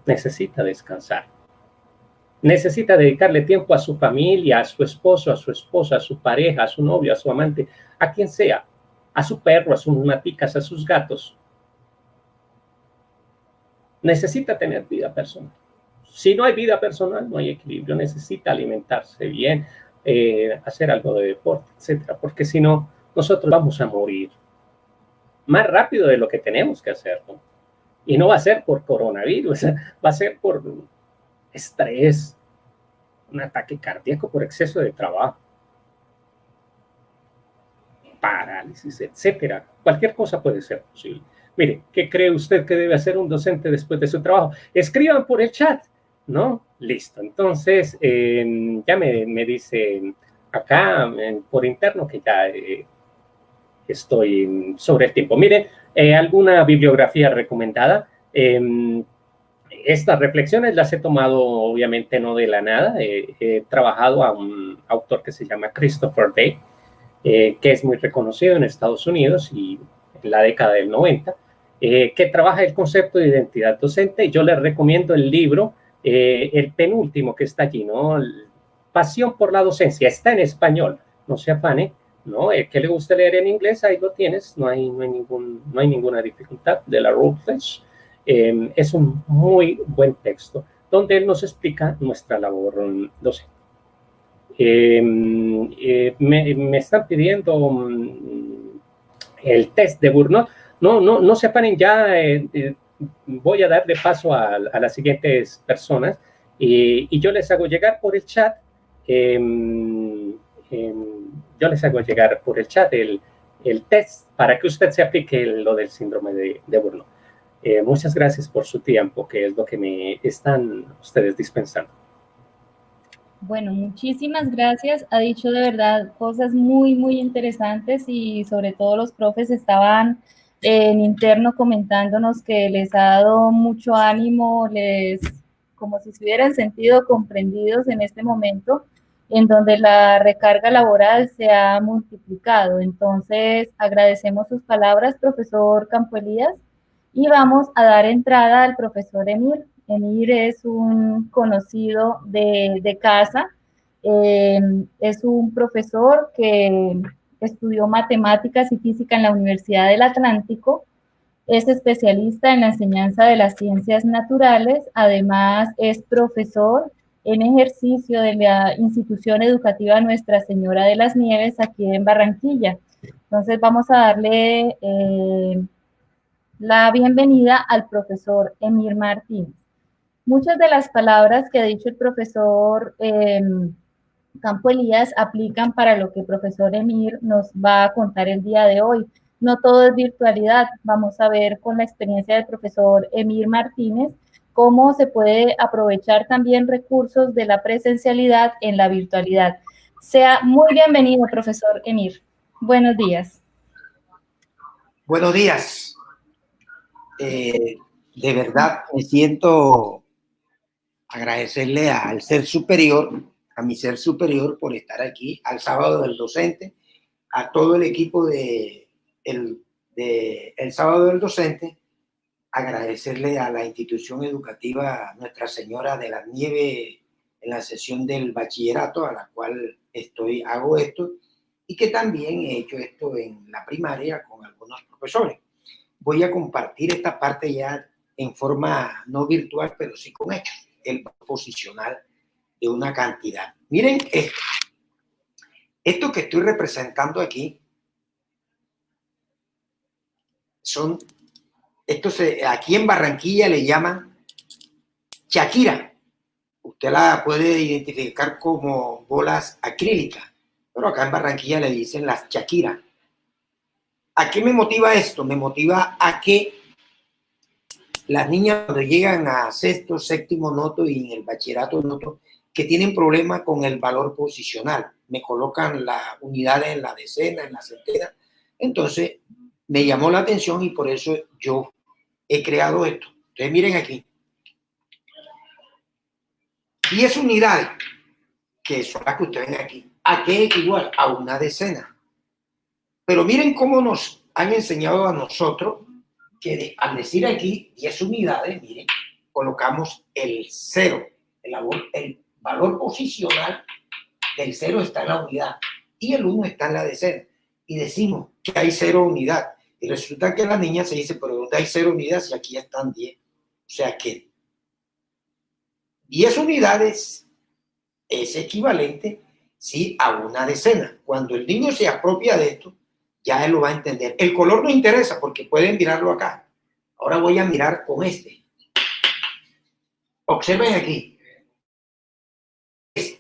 Necesita descansar. Necesita dedicarle tiempo a su familia, a su esposo, a su esposa, a su pareja, a su novio, a su amante, a quien sea, a su perro, a sus maticas, a sus gatos. Necesita tener vida personal. Si no hay vida personal, no hay equilibrio. Necesita alimentarse bien, hacer algo de deporte, etcétera, porque si no, nosotros vamos a morir más rápido de lo que tenemos que hacerlo. Y no va a ser por coronavirus, va a ser por estrés, un ataque cardíaco por exceso de trabajo, parálisis, etcétera. Cualquier cosa puede ser posible. Mire, ¿qué cree usted que debe hacer un docente después de su trabajo? Escriban por el chat, ¿no? Listo. Entonces, ya me dice acá por interno que ya estoy sobre el tiempo. Miren, alguna bibliografía recomendada. Estas reflexiones las he tomado obviamente no de la nada. He trabajado a un autor que se llama Christopher Day, que es muy reconocido en Estados Unidos y en la década del 90, que trabaja el concepto de identidad docente. Y yo les recomiendo el libro, el penúltimo que está allí, ¿no? Pasión por la docencia. Está en español, no se afane, ¿no? Que le guste leer en inglés, ahí lo tienes, no hay ninguna dificultad, de la Routledge. Es un muy buen texto donde él nos explica nuestra labor docente. Me están pidiendo el test de Burnout. No se paren ya. Voy a darle paso a las siguientes personas y yo les hago llegar por el chat. Yo les hago llegar por el chat el test para que usted se aplique lo del síndrome de Burnout. Muchas gracias por su tiempo, que es lo que me están ustedes dispensando. Bueno, muchísimas gracias. Ha dicho de verdad cosas muy, muy interesantes y sobre todo los profes estaban en interno comentándonos que les ha dado mucho ánimo, como si se hubieran sentido comprendidos en este momento en donde la recarga laboral se ha multiplicado. Entonces, agradecemos sus palabras, profesor Campo Elías, y vamos a dar entrada al profesor Emir. Emir es un conocido de casa, es un profesor que estudió matemáticas y física en la Universidad del Atlántico, es especialista en la enseñanza de las ciencias naturales, además es profesor en ejercicio de la institución educativa Nuestra Señora de las Nieves aquí en Barranquilla. Entonces vamos a darle la bienvenida al profesor Emir Martínez. Muchas de las palabras que ha dicho el profesor Campo Elías aplican para lo que el profesor Emir nos va a contar el día de hoy. No todo es virtualidad. Vamos a ver con la experiencia del profesor Emir Martínez cómo se puede aprovechar también recursos de la presencialidad en la virtualidad. Sea muy bienvenido, profesor Emir. Buenos días. Buenos días. De verdad me siento agradecerle al ser superior, a mi ser superior por estar aquí, al sábado del docente, a todo el equipo de el sábado del docente, agradecerle a la institución educativa Nuestra Señora de las Nieves en la sesión del bachillerato a la cual hago esto y que también he hecho esto en la primaria con algunos profesores. Voy a compartir esta parte ya en forma no virtual, pero sí con hechos, el posicional de una cantidad. Miren esto que estoy representando aquí aquí en Barranquilla le llaman Shakira. Usted la puede identificar como bolas acrílicas, pero acá en Barranquilla le dicen las Shakira. ¿A qué me motiva esto? Me motiva a que las niñas cuando llegan a sexto, séptimo noto y en el bachillerato noto, que tienen problemas con el valor posicional. Me colocan las unidades en la decena, en la centena. Entonces, me llamó la atención y por eso yo he creado esto. Entonces, miren aquí. 10 unidades, que son las que ustedes ven aquí. ¿A qué es igual? A una decena. Pero miren cómo nos han enseñado a nosotros que al decir aquí 10 unidades, miren, colocamos el 0. El valor posicional del 0 está en la unidad y el 1 está en la decena. Y decimos que hay 0 unidad. Y resulta que la niña se dice, pero ¿dónde hay 0 unidades si aquí están 10? O sea que 10 unidades es equivalente, sí, a una decena. Cuando el niño se apropia de esto, ya él lo va a entender. El color no interesa porque pueden mirarlo acá. Ahora voy a mirar con este. Observen aquí.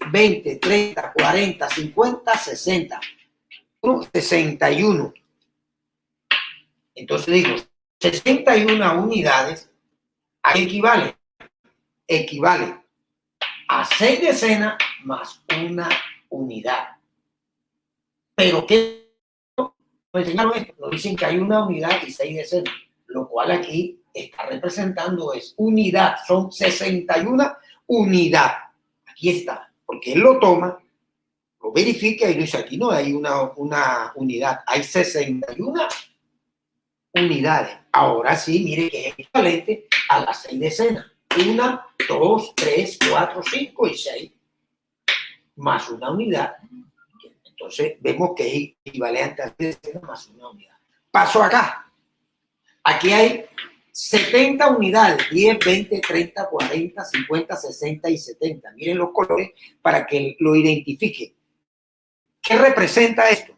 20, 30, 40, 50, 60. 61. Entonces digo, 61 unidades, ¿a qué equivale? Equivale a 6 decenas más una unidad. Pero ¿qué? Nos dicen que hay una unidad y 6 decenas, lo cual aquí está representando es unidad, son 61 unidades. Aquí está, porque él lo toma, lo verifica y dice, aquí no hay una unidad, hay 61 unidades. Ahora sí, mire que es equivalente a las 6 decenas. 1, 2, 3, 4, 5 y 6, más una unidad. Entonces vemos que es equivalente a 6 decenas más una unidad. Paso acá. Aquí hay 70 unidades, 10, 20, 30, 40, 50, 60 y 70. Miren los colores para que lo identifique. ¿Qué representa esto?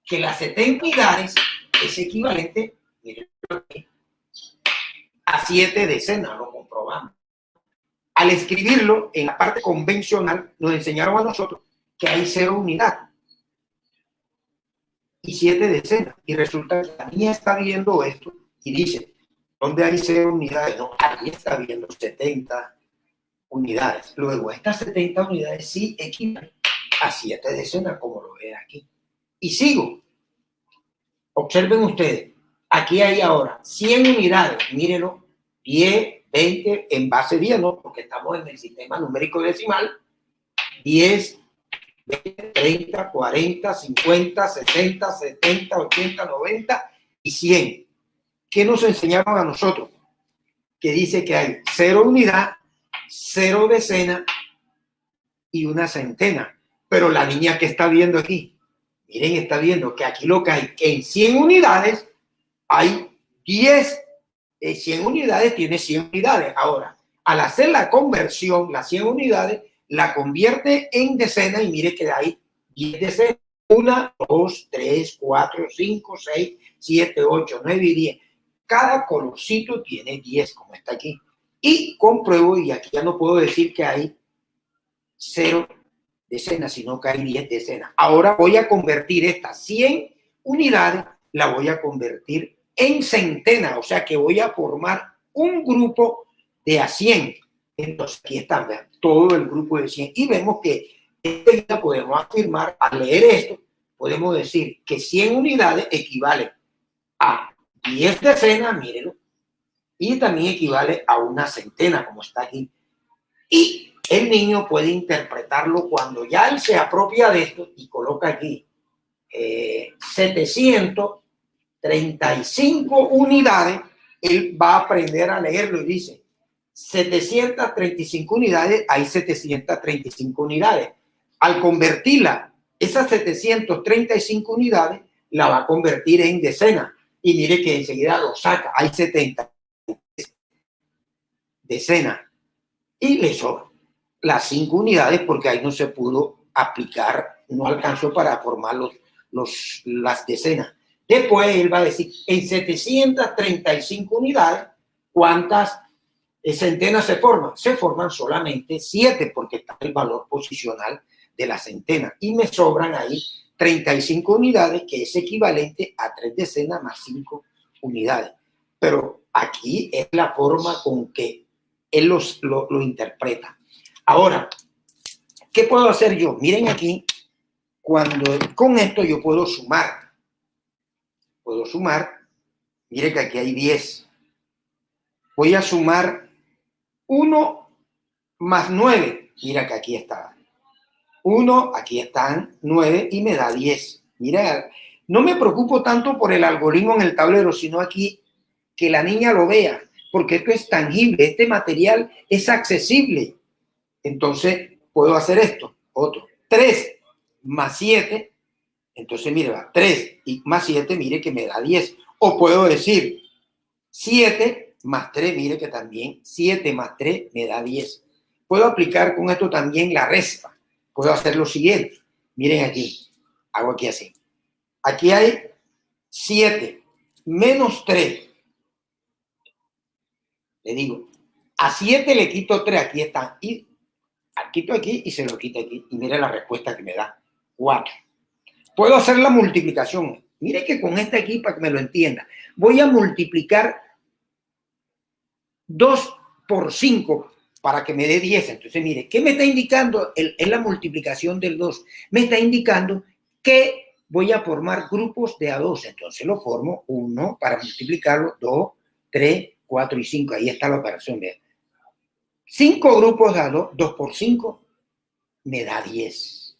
Que las 70 unidades es equivalente, miren, a 7 decenas, lo comprobamos. Al escribirlo en la parte convencional, nos enseñaron a nosotros que hay 0 unidad y 7 decenas. Y resulta que la niña está viendo esto y dice, ¿dónde hay 0 unidades? No, aquí está viendo 70 unidades. Luego, estas 70 unidades sí equivalen a 7 decenas, como lo ven aquí. Y sigo. Observen ustedes. Aquí hay ahora 100 unidades. Mírenlo. 10, 20, en base 10, ¿no? Porque estamos en el sistema numérico decimal. 10, 20, 30, 40, 50, 60, 70, 80, 90 y 100. ¿Qué nos enseñaron a nosotros? Que dice que hay 0 unidad, 0 decena y una centena. Pero la niña que está viendo aquí, miren, está viendo que aquí lo que hay, que en 100 unidades hay 10. 100 unidades tiene 100 unidades. Ahora, al hacer la conversión, las 100 unidades la convierte en decenas y mire que hay 10 decenas. 1, 2, 3, 4, 5, 6, 7, 8, 9 y 10. Cada colorcito tiene 10, como está aquí. Y compruebo, y aquí ya no puedo decir que hay 0 decenas, sino que hay 10 decenas. Ahora voy a convertir estas 100 unidades, la voy a convertir en centenas, o sea que voy a formar un grupo de a 100. Entonces aquí está, vean, todo el grupo de 100. Y vemos que podemos afirmar, al leer esto, podemos decir que 100 unidades equivalen a 10 decenas, mírenlo, y también equivale a una centena, como está aquí. Y el niño puede interpretarlo cuando ya él se apropia de esto y coloca aquí 735 unidades, él va a aprender a leerlo y dice 735 unidades, hay 735 unidades. Al convertirla, esas 735 unidades, la va a convertir en decenas. Y mire que enseguida lo saca, hay 70 decenas. Y le sobran las 5 unidades porque ahí no se pudo aplicar, no alcanzó para formar las decenas. Después él va a decir, en 735 unidades, ¿cuántas centenas se forman? Se forman solamente 7 porque está el valor posicional de la centena. Y me sobran ahí 35 unidades, que es equivalente a 3 decenas más 5 unidades. Pero aquí es la forma con que él lo interpreta. Ahora, ¿Qué puedo hacer yo? Miren aquí, cuando con esto yo puedo sumar. Puedo sumar. Miren que aquí hay 10. Voy a sumar 1 más 9. Mira que aquí está. 1, aquí están 9 y me da 10. Mira, no me preocupo tanto por el algoritmo en el tablero, sino aquí que la niña lo vea, porque esto es tangible, este material es accesible. Entonces, puedo hacer esto, otro. 3 más 7, entonces mire, va 3 y más 7, mire que me da 10. O puedo decir 7 más 3, mire que también 7 más 3 me da 10. Puedo aplicar con esto también la resta. Puedo hacer lo siguiente. Miren aquí, hago aquí así. Aquí hay 7 menos 3. Le digo, a 7 le quito 3, aquí están. Y quito aquí y se lo quito aquí. Y mire la respuesta que me da, 4. Puedo hacer la multiplicación. Mire que con esta aquí, para que me lo entienda, voy a multiplicar 2 por 5 para que me dé 10. Entonces, mire, ¿qué me está indicando? Es la multiplicación del 2. Me está indicando que voy a formar grupos de a 2. Entonces lo formo 1 para multiplicarlo, 2, 3, 4 y 5. Ahí está la operación. Vean. 5 grupos de a 2, 2 por 5 me da 10.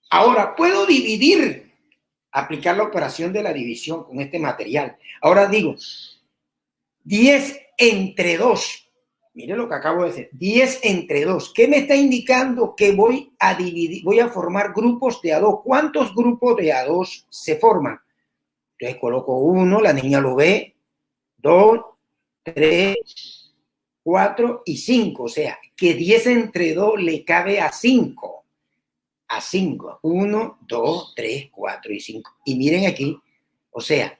Ahora, puedo dividir, aplicar la operación de la división con este material. Ahora digo, 10 entre 2. Mire lo que acabo de decir. 10 entre 2. ¿Qué me está indicando? Que voy a dividir, voy a formar grupos de a 2. ¿Cuántos grupos de a 2 se forman? Entonces coloco 1, la niña lo ve. 2, 3, 4 y 5. O sea, que 10 entre 2 le cabe a 5. A 5. 1, 2, 3, 4 y 5. Y miren aquí, o sea,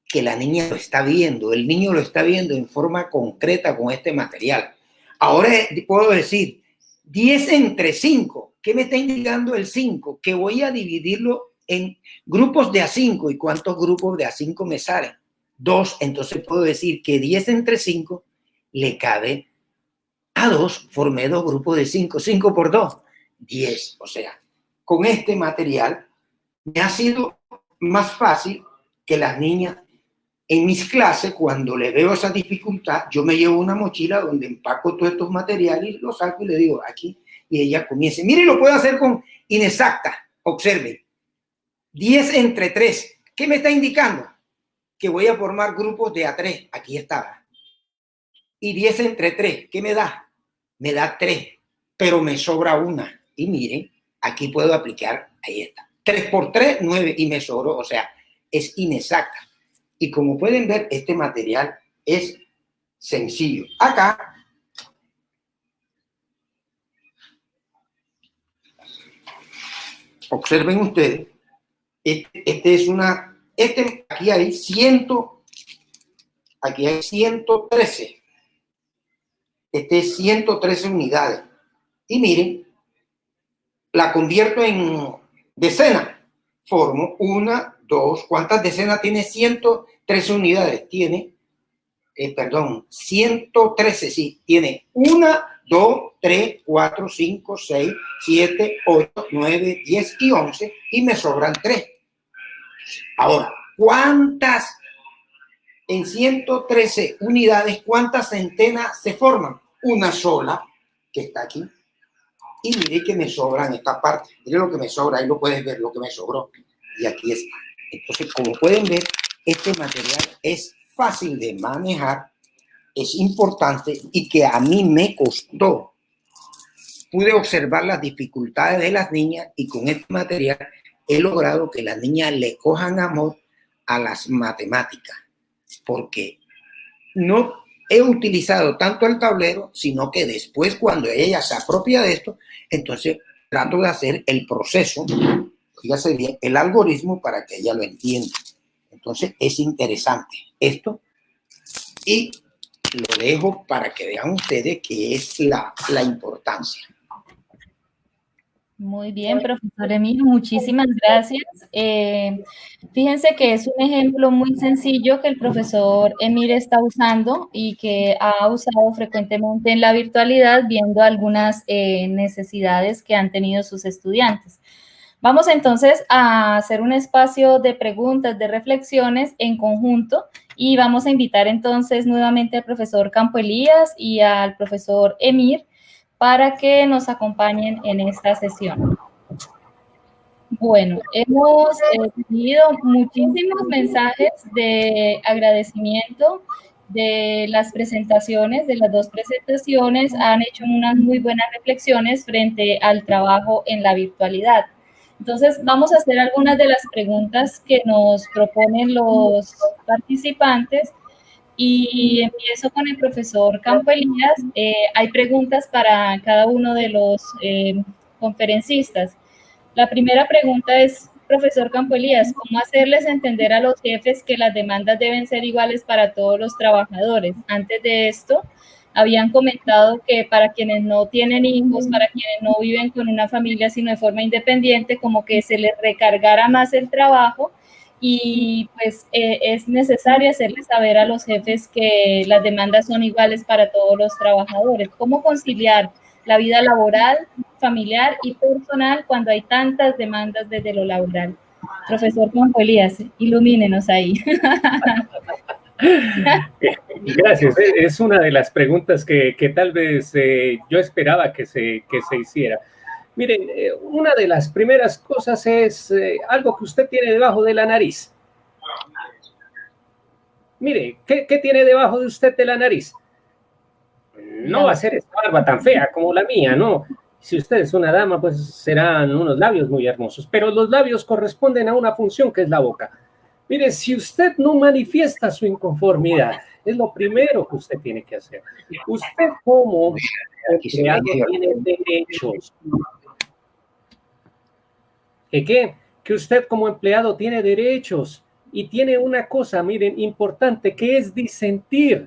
que la niña lo está viendo, el niño lo está viendo en forma concreta con este material. Ahora puedo decir 10 entre 5. ¿Qué me está indicando el 5? Que voy a dividirlo en grupos de a 5. ¿Y cuántos grupos de a 5 me salen? 2. Entonces puedo decir que 10 entre 5 le cabe a 2. Formé 2 grupos de 5. 5 por 2, 10. O sea, con este material me ha sido más fácil que las niñas. En mis clases, cuando le veo esa dificultad, yo me llevo una mochila donde empaco todos estos materiales y los saco y le digo aquí, y ella comienza. Mire, lo puedo hacer con inexacta. Observe. 10 entre 3. ¿Qué me está indicando? Que voy a formar grupos de A3. Aquí estaba. Y 10 entre 3. ¿Qué me da? Me da 3. Pero me sobra una. Y miren, aquí puedo aplicar. Ahí está. 3 por 3, 9. Y me sobró. O sea, es inexacta. Y como pueden ver, este material es sencillo. Acá, observen ustedes, aquí hay 113. Este es 113 unidades. Y miren, la convierto en decena. Formo 1, 2, ¿cuántas decenas tiene 113 unidades? Tiene, 113, sí, tiene 1, 2, 3, 4, 5, 6, 7, 8, 9, 10 y 11 y me sobran 3. Ahora, ¿cuántas en 113 unidades, cuántas centenas se forman? Una sola, que está aquí. Y mire que me sobran esta parte. Mire lo que me sobra, ahí lo puedes ver, lo que me sobró. Y aquí está. Entonces, como pueden ver, este material es fácil de manejar, es importante y que a mí me costó. Pude observar las dificultades de las niñas y con este material he logrado que las niñas le cojan amor a las matemáticas, porque no he utilizado tanto el tablero, sino que después cuando ella se apropia de esto, entonces trato de hacer el proceso, fíjate bien, el algoritmo para que ella lo entienda. Entonces es interesante esto y lo dejo para que vean ustedes qué es la importancia. Muy bien, profesor Emir, muchísimas gracias. Fíjense que es un ejemplo muy sencillo que el profesor Emir está usando y que ha usado frecuentemente en la virtualidad, viendo algunas necesidades que han tenido sus estudiantes. Vamos entonces a hacer un espacio de preguntas, de reflexiones en conjunto, y vamos a invitar entonces nuevamente al profesor Campo Elías y al profesor Emir para que nos acompañen en esta sesión. Bueno, hemos recibido muchísimos mensajes de agradecimiento de las presentaciones, de las dos presentaciones. Han hecho unas muy buenas reflexiones frente al trabajo en la virtualidad. Entonces, vamos a hacer algunas de las preguntas que nos proponen los participantes. Y empiezo con el profesor Campo Elías. Hay preguntas para cada uno de los conferencistas. La primera pregunta es, profesor Campo Elías, ¿cómo hacerles entender a los jefes que las demandas deben ser iguales para todos los trabajadores? Antes de esto, habían comentado que para quienes no tienen hijos, para quienes no viven con una familia, sino de forma independiente, como que se les recargara más el trabajo. Y pues es necesario hacerles saber a los jefes que las demandas son iguales para todos los trabajadores. ¿Cómo conciliar la vida laboral, familiar y personal cuando hay tantas demandas desde lo laboral? Profesor Campo Elías, ilumínenos ahí. Gracias. Es una de las preguntas que tal vez yo esperaba que se hiciera. Miren, una de las primeras cosas es algo que usted tiene debajo de la nariz. Mire, ¿qué tiene debajo de usted de la nariz? No va a ser esta barba tan fea como la mía, ¿no? Si usted es una dama, pues serán unos labios muy hermosos, pero los labios corresponden a una función que es la boca. Mire, si usted no manifiesta su inconformidad, es lo primero que usted tiene que hacer. Usted como empleado tiene derechos. ¿Qué? Que usted como empleado tiene derechos y tiene una cosa, miren, importante, que es disentir.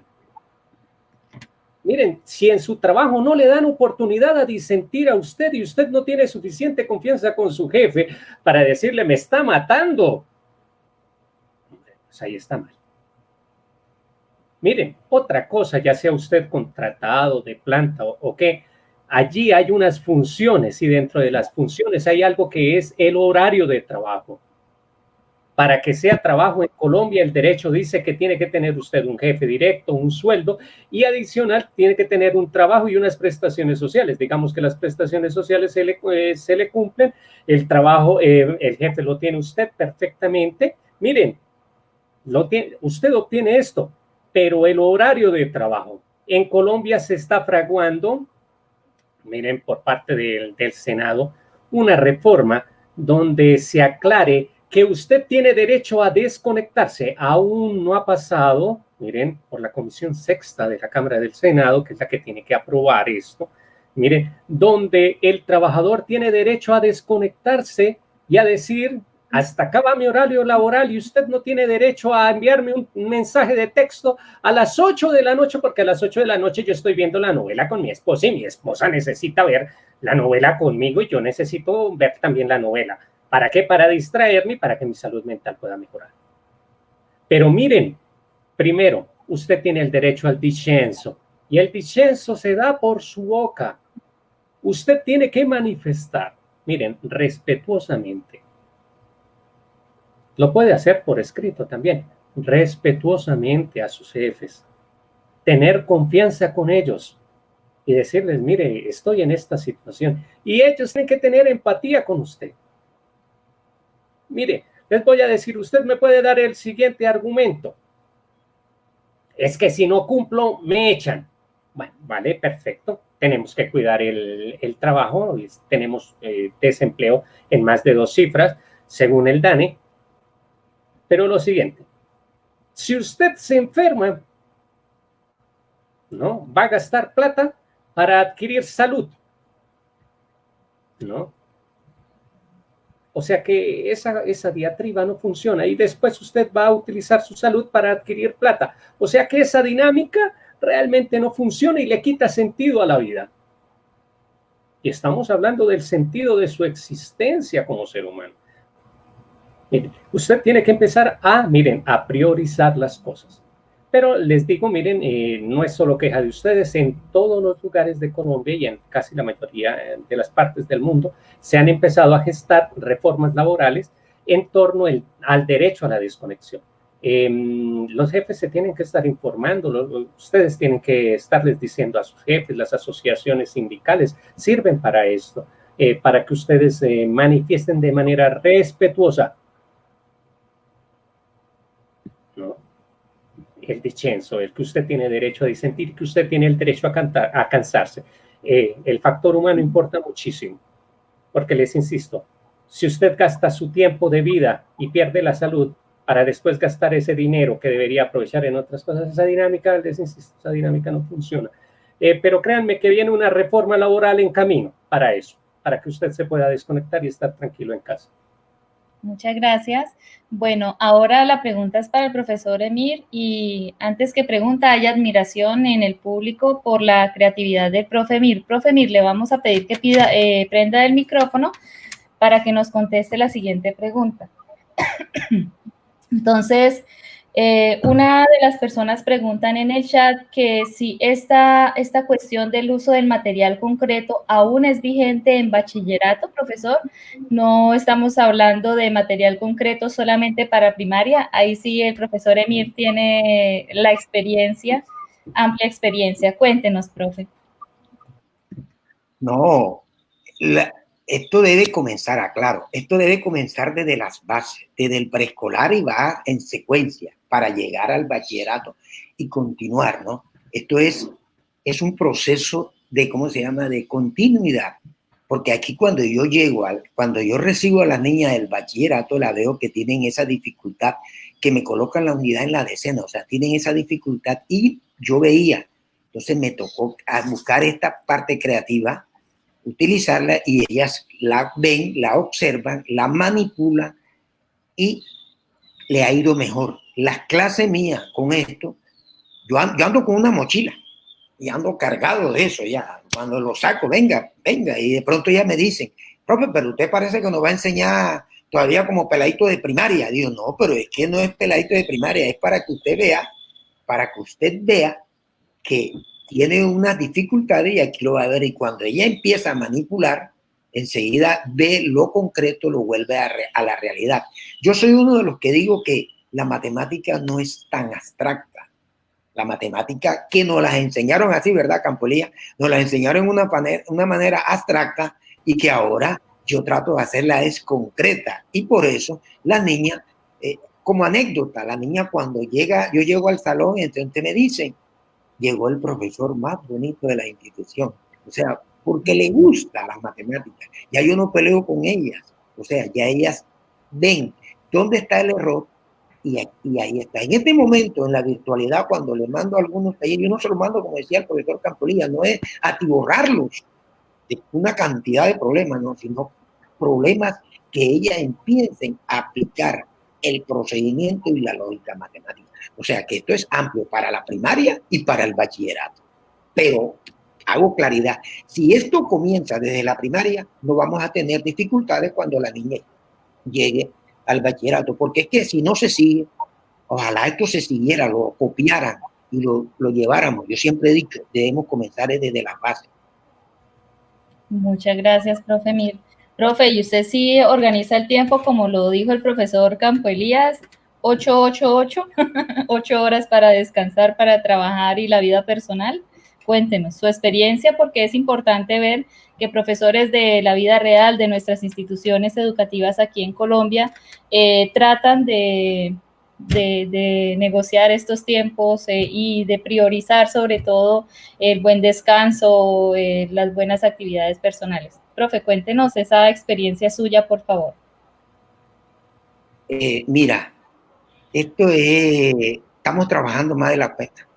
Miren, si en su trabajo no le dan oportunidad a disentir a usted y usted no tiene suficiente confianza con su jefe para decirle, me está matando, pues ahí está mal. Miren, otra cosa, ya sea usted contratado de planta o qué, allí hay unas funciones y dentro de las funciones hay algo que es el horario de trabajo. Para que sea trabajo en Colombia, el derecho dice que tiene que tener usted un jefe directo, un sueldo y adicional tiene que tener un trabajo y unas prestaciones sociales. Digamos que las prestaciones sociales se le cumplen, el trabajo, el jefe lo tiene usted perfectamente. Miren, usted obtiene esto, pero el horario de trabajo en Colombia se está fraguando, miren, por parte del Senado, una reforma donde se aclare que usted tiene derecho a desconectarse. Aún no ha pasado, miren, por la Comisión Sexta de la Cámara del Senado, que es la que tiene que aprobar esto, miren, donde el trabajador tiene derecho a desconectarse y a decir, hasta acá va mi horario laboral y usted no tiene derecho a enviarme un mensaje de texto a las 8 de la noche, porque a las 8 de la noche yo estoy viendo la novela con mi esposa y mi esposa necesita ver la novela conmigo y yo necesito ver también la novela. ¿Para qué? Para distraerme y para que mi salud mental pueda mejorar. Pero miren, primero, usted tiene el derecho al discenso y el discenso se da por su boca. Usted tiene que manifestar, miren, respetuosamente. Lo puede hacer por escrito también, respetuosamente a sus jefes. Tener confianza con ellos y decirles, mire, estoy en esta situación. Y ellos tienen que tener empatía con usted. Mire, les voy a decir, usted me puede dar el siguiente argumento. Es que si no cumplo, me echan. Bueno, vale, perfecto. Tenemos que cuidar el trabajo. Tenemos desempleo en más de 2 cifras, según el DANE. Pero lo siguiente, si usted se enferma, ¿no? Va a gastar plata para adquirir salud, ¿no? O sea que esa diatriba no funciona y después usted va a utilizar su salud para adquirir plata. O sea que esa dinámica realmente no funciona y le quita sentido a la vida. y estamos hablando del sentido de su existencia como ser humano. Miren, usted tiene que empezar a priorizar las cosas. Pero les digo, miren, no es solo queja de ustedes, en todos los lugares de Colombia y en casi la mayoría de las partes del mundo se han empezado a gestar reformas laborales en torno al derecho a la desconexión. Los jefes se tienen que estar informando, ustedes tienen que estarles diciendo a sus jefes, las asociaciones sindicales sirven para esto, para que ustedes manifiesten de manera respetuosa, ¿no?, el descenso, el que usted tiene derecho a disentir, que usted tiene el derecho a cansarse. El factor humano importa muchísimo, porque les insisto, si usted gasta su tiempo de vida y pierde la salud para después gastar ese dinero que debería aprovechar en otras cosas, esa dinámica, les insisto, esa dinámica no funciona. Pero créanme que viene una reforma laboral en camino para eso, para que usted se pueda desconectar y estar tranquilo en casa. Muchas gracias. Bueno, ahora la pregunta es para el profesor Emir y antes que pregunta, hay admiración en el público por la creatividad del profe Emir. Profe Emir, le vamos a pedir que prenda el micrófono para que nos conteste la siguiente pregunta. Entonces, una de las personas preguntan en el chat que si esta cuestión del uso del material concreto aún es vigente en bachillerato, profesor. No estamos hablando de material concreto solamente para primaria. Ahí sí el profesor Emir tiene la experiencia, amplia experiencia. Cuéntenos, profe. No, esto debe comenzar, aclaro, esto debe comenzar desde las bases, desde el preescolar y va en secuencia para llegar al bachillerato y continuar, ¿no? Esto es un proceso de, ¿cómo se llama?, de continuidad, porque aquí cuando yo recibo a las niñas del bachillerato, la veo que tienen esa dificultad, que me colocan la unidad en la decena, o sea, tienen esa dificultad y yo veía, entonces me tocó buscar esta parte creativa, utilizarla y ellas la ven, la observan, la manipulan y le ha ido mejor. Las clases mías con esto, yo ando con una mochila y ando cargado de eso ya. Cuando lo saco, venga, y de pronto ya me dicen, profe, pero usted parece que nos va a enseñar todavía como peladito de primaria. Digo, no, pero es que no es peladito de primaria, es para que usted vea que tiene unas dificultades y aquí lo va a ver. Y cuando ella empieza a manipular, enseguida ve lo concreto, lo vuelve a la realidad. Yo soy uno de los que digo que la matemática no es tan abstracta. La matemática que nos las enseñaron así, ¿verdad, Campolillas? Nos las enseñaron de una manera abstracta y que ahora yo trato de hacerla es concreta. Y por eso las niñas, como anécdota, la niña cuando yo llego al salón y entonces me dicen, llegó el profesor más bonito de la institución. O sea, porque le gusta las matemáticas. Ya yo no peleo con ellas. O sea, ya ellas ven dónde está el error y ahí está. En este momento, en la virtualidad, cuando le mando algunos talleres, yo no se los mando, como decía el profesor Campolillas, no es atiborrarlos de una cantidad de problemas, no, sino problemas que ellas empiecen a aplicar el procedimiento y la lógica matemática. O sea que esto es amplio para la primaria y para el bachillerato. Pero hago claridad, si esto comienza desde la primaria, no vamos a tener dificultades cuando la niña llegue al bachillerato, porque es que si no se sigue, ojalá esto se siguiera, lo copiaran y lo lleváramos. Yo siempre he dicho, debemos comenzar desde la base. Muchas gracias, profe Emir. Profe, ¿y usted sí organiza el tiempo como lo dijo el profesor Campo Elías? 8, 8 horas para descansar, para trabajar y la vida personal. Cuéntenos su experiencia, porque es importante ver que profesores de la vida real de nuestras instituciones educativas aquí en Colombia tratan de negociar estos tiempos y de priorizar sobre todo el buen descanso, las buenas actividades personales. Profe, cuéntenos esa experiencia suya, por favor. Mira, estamos trabajando más de la cuenta.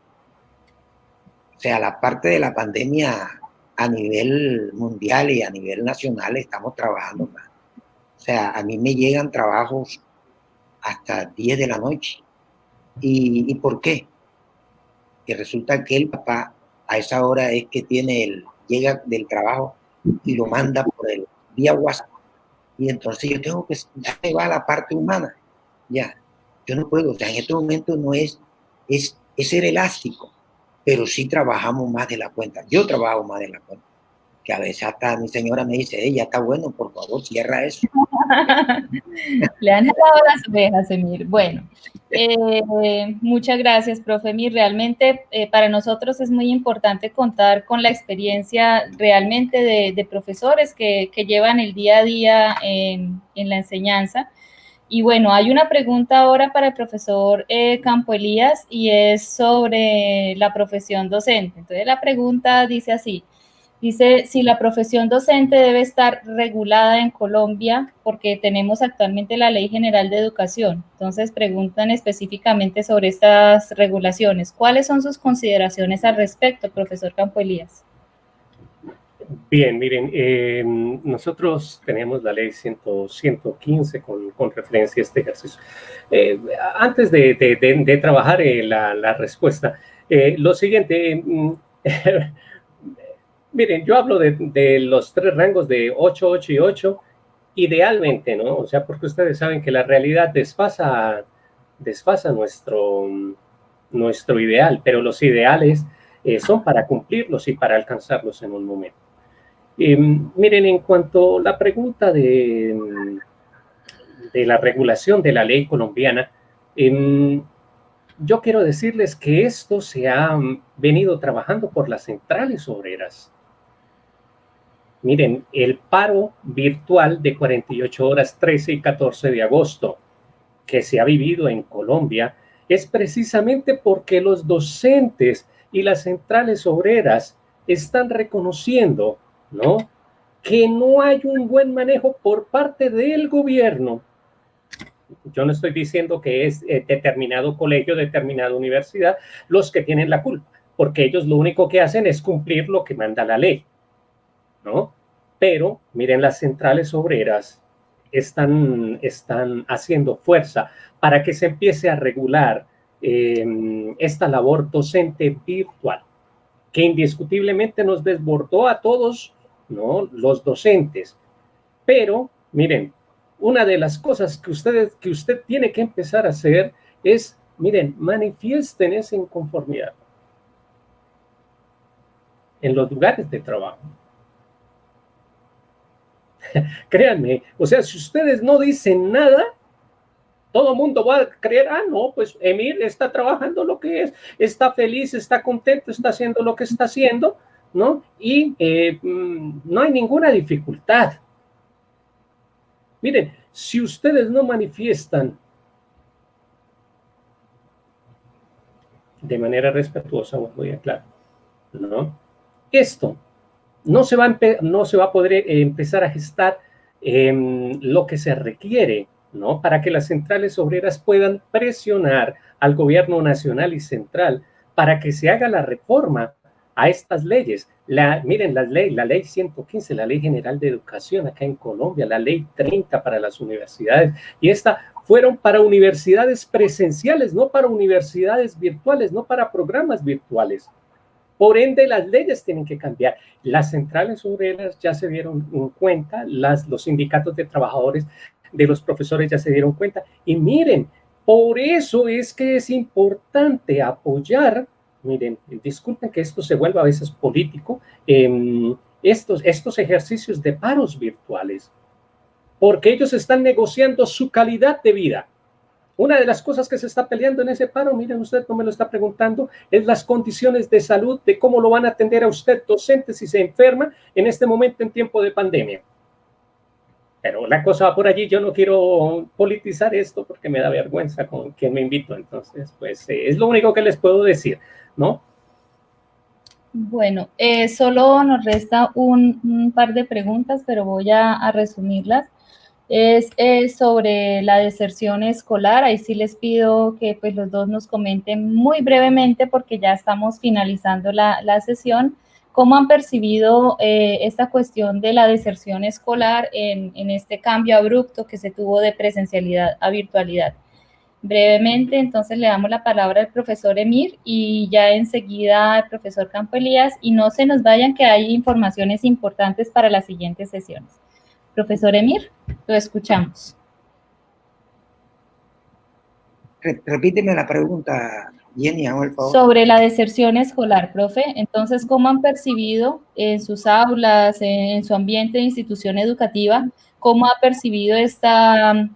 O sea, la parte de la pandemia a nivel mundial y a nivel nacional estamos trabajando más. O sea, a mí me llegan trabajos hasta 10 de la noche. ¿Y por qué? Que resulta que el papá a esa hora es que llega del trabajo y lo manda por el vía WhatsApp. Y entonces yo tengo que, ya me va la parte humana, ya, yo no puedo, o sea, en este momento no es ser elástico, pero sí trabajamos más de la cuenta, yo trabajo más de la cuenta, que a veces hasta mi señora me dice, ya está bueno, por favor, cierra eso. Le han jalado las orejas, Emir. Bueno, muchas gracias, profe Emir. Realmente para nosotros es muy importante contar con la experiencia realmente de profesores que llevan el día a día en la enseñanza. Y bueno, hay una pregunta ahora para el profesor Campo Elías y es sobre la profesión docente. Entonces la pregunta dice así, dice si la profesión docente debe estar regulada en Colombia porque tenemos actualmente la Ley General de Educación. Entonces preguntan específicamente sobre estas regulaciones. ¿Cuáles son sus consideraciones al respecto, profesor Campo Elías? Bien, miren, nosotros tenemos la ley 115 con referencia a este ejercicio. Antes de trabajar la respuesta, lo siguiente, miren, yo hablo de los 3 rangos de 8, 8 y 8, idealmente, ¿no? O sea, porque ustedes saben que la realidad desfasa nuestro ideal, pero los ideales son para cumplirlos y para alcanzarlos en un momento. Miren, en cuanto a la pregunta de la regulación de la ley colombiana, yo quiero decirles que esto se ha venido trabajando por las centrales obreras. Miren, el paro virtual de 48 horas 13 y 14 de agosto que se ha vivido en Colombia es precisamente porque los docentes y las centrales obreras están reconociendo, ¿no?, que no hay un buen manejo por parte del gobierno. Yo no estoy diciendo que es determinado colegio, determinada universidad los que tienen la culpa, porque ellos lo único que hacen es cumplir lo que manda la ley, ¿no? Pero miren, las centrales obreras están haciendo fuerza para que se empiece a regular esta labor docente virtual, que indiscutiblemente nos desbordó a todos, ¿no?, los docentes. Pero, miren, una de las cosas que usted tiene que empezar a hacer es, miren, manifiesten esa inconformidad en los lugares de trabajo. Créanme, o sea, si ustedes no dicen nada, todo el mundo va a creer, no, pues Emir está trabajando lo que es, está feliz, está contento, está haciendo lo que está haciendo, ¿no? Y no hay ninguna dificultad. Miren, si ustedes no manifiestan de manera respetuosa, muy claro, ¿no?, esto no se va a poder empezar a gestar lo que se requiere, ¿no?, para que las centrales obreras puedan presionar al gobierno nacional y central para que se haga la reforma a estas leyes. Miren, la ley 115, la Ley General de Educación acá en Colombia, la ley 30 para las universidades, y esta fueron para universidades presenciales, no para universidades virtuales, no para programas virtuales. Por ende, las leyes tienen que cambiar. Las centrales obreras ya se dieron cuenta, los sindicatos de trabajadores de los profesores ya se dieron cuenta. Y miren, por eso es que es importante apoyar, miren, disculpen que esto se vuelva a veces político, estos ejercicios de paros virtuales, porque ellos están negociando su calidad de vida. Una de las cosas que se está peleando en ese paro, miren, usted no me lo está preguntando, es las condiciones de salud, de cómo lo van a atender a usted, docente, si se enferma en este momento en tiempo de pandemia. Pero la cosa va por allí, yo no quiero politizar esto porque me da vergüenza con quien me invito, entonces, pues, es lo único que les puedo decir, ¿no? Bueno, solo nos resta un par de preguntas, pero voy a resumirlas. Es sobre la deserción escolar. Ahí sí les pido que pues los dos nos comenten muy brevemente porque ya estamos finalizando la sesión. ¿Cómo han percibido esta cuestión de la deserción escolar en este cambio abrupto que se tuvo de presencialidad a virtualidad? brevemente, entonces le damos la palabra al profesor Emir y ya enseguida al profesor Campo Elías, y no se nos vayan que hay informaciones importantes para las siguientes sesiones. Profesor Emir, lo escuchamos. Repíteme la pregunta, Jenny, hago el favor. Sobre la deserción escolar, profe. Entonces, ¿cómo han percibido en sus aulas, en su ambiente de institución educativa, cómo ha percibido esta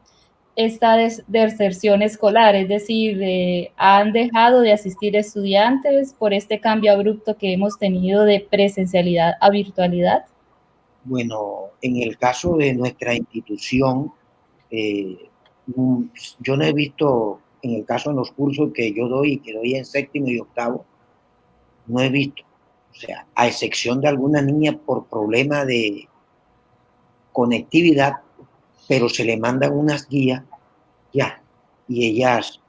deserción escolar? Es decir, ¿han dejado de asistir estudiantes por este cambio abrupto que hemos tenido de presencialidad a virtualidad? Bueno, en el caso de nuestra institución, yo no he visto, en el caso de los cursos que yo doy, que doy en séptimo y octavo, no he visto, o sea, a excepción de alguna niña por problema de conectividad, pero se le mandan unas guías ya, y ellas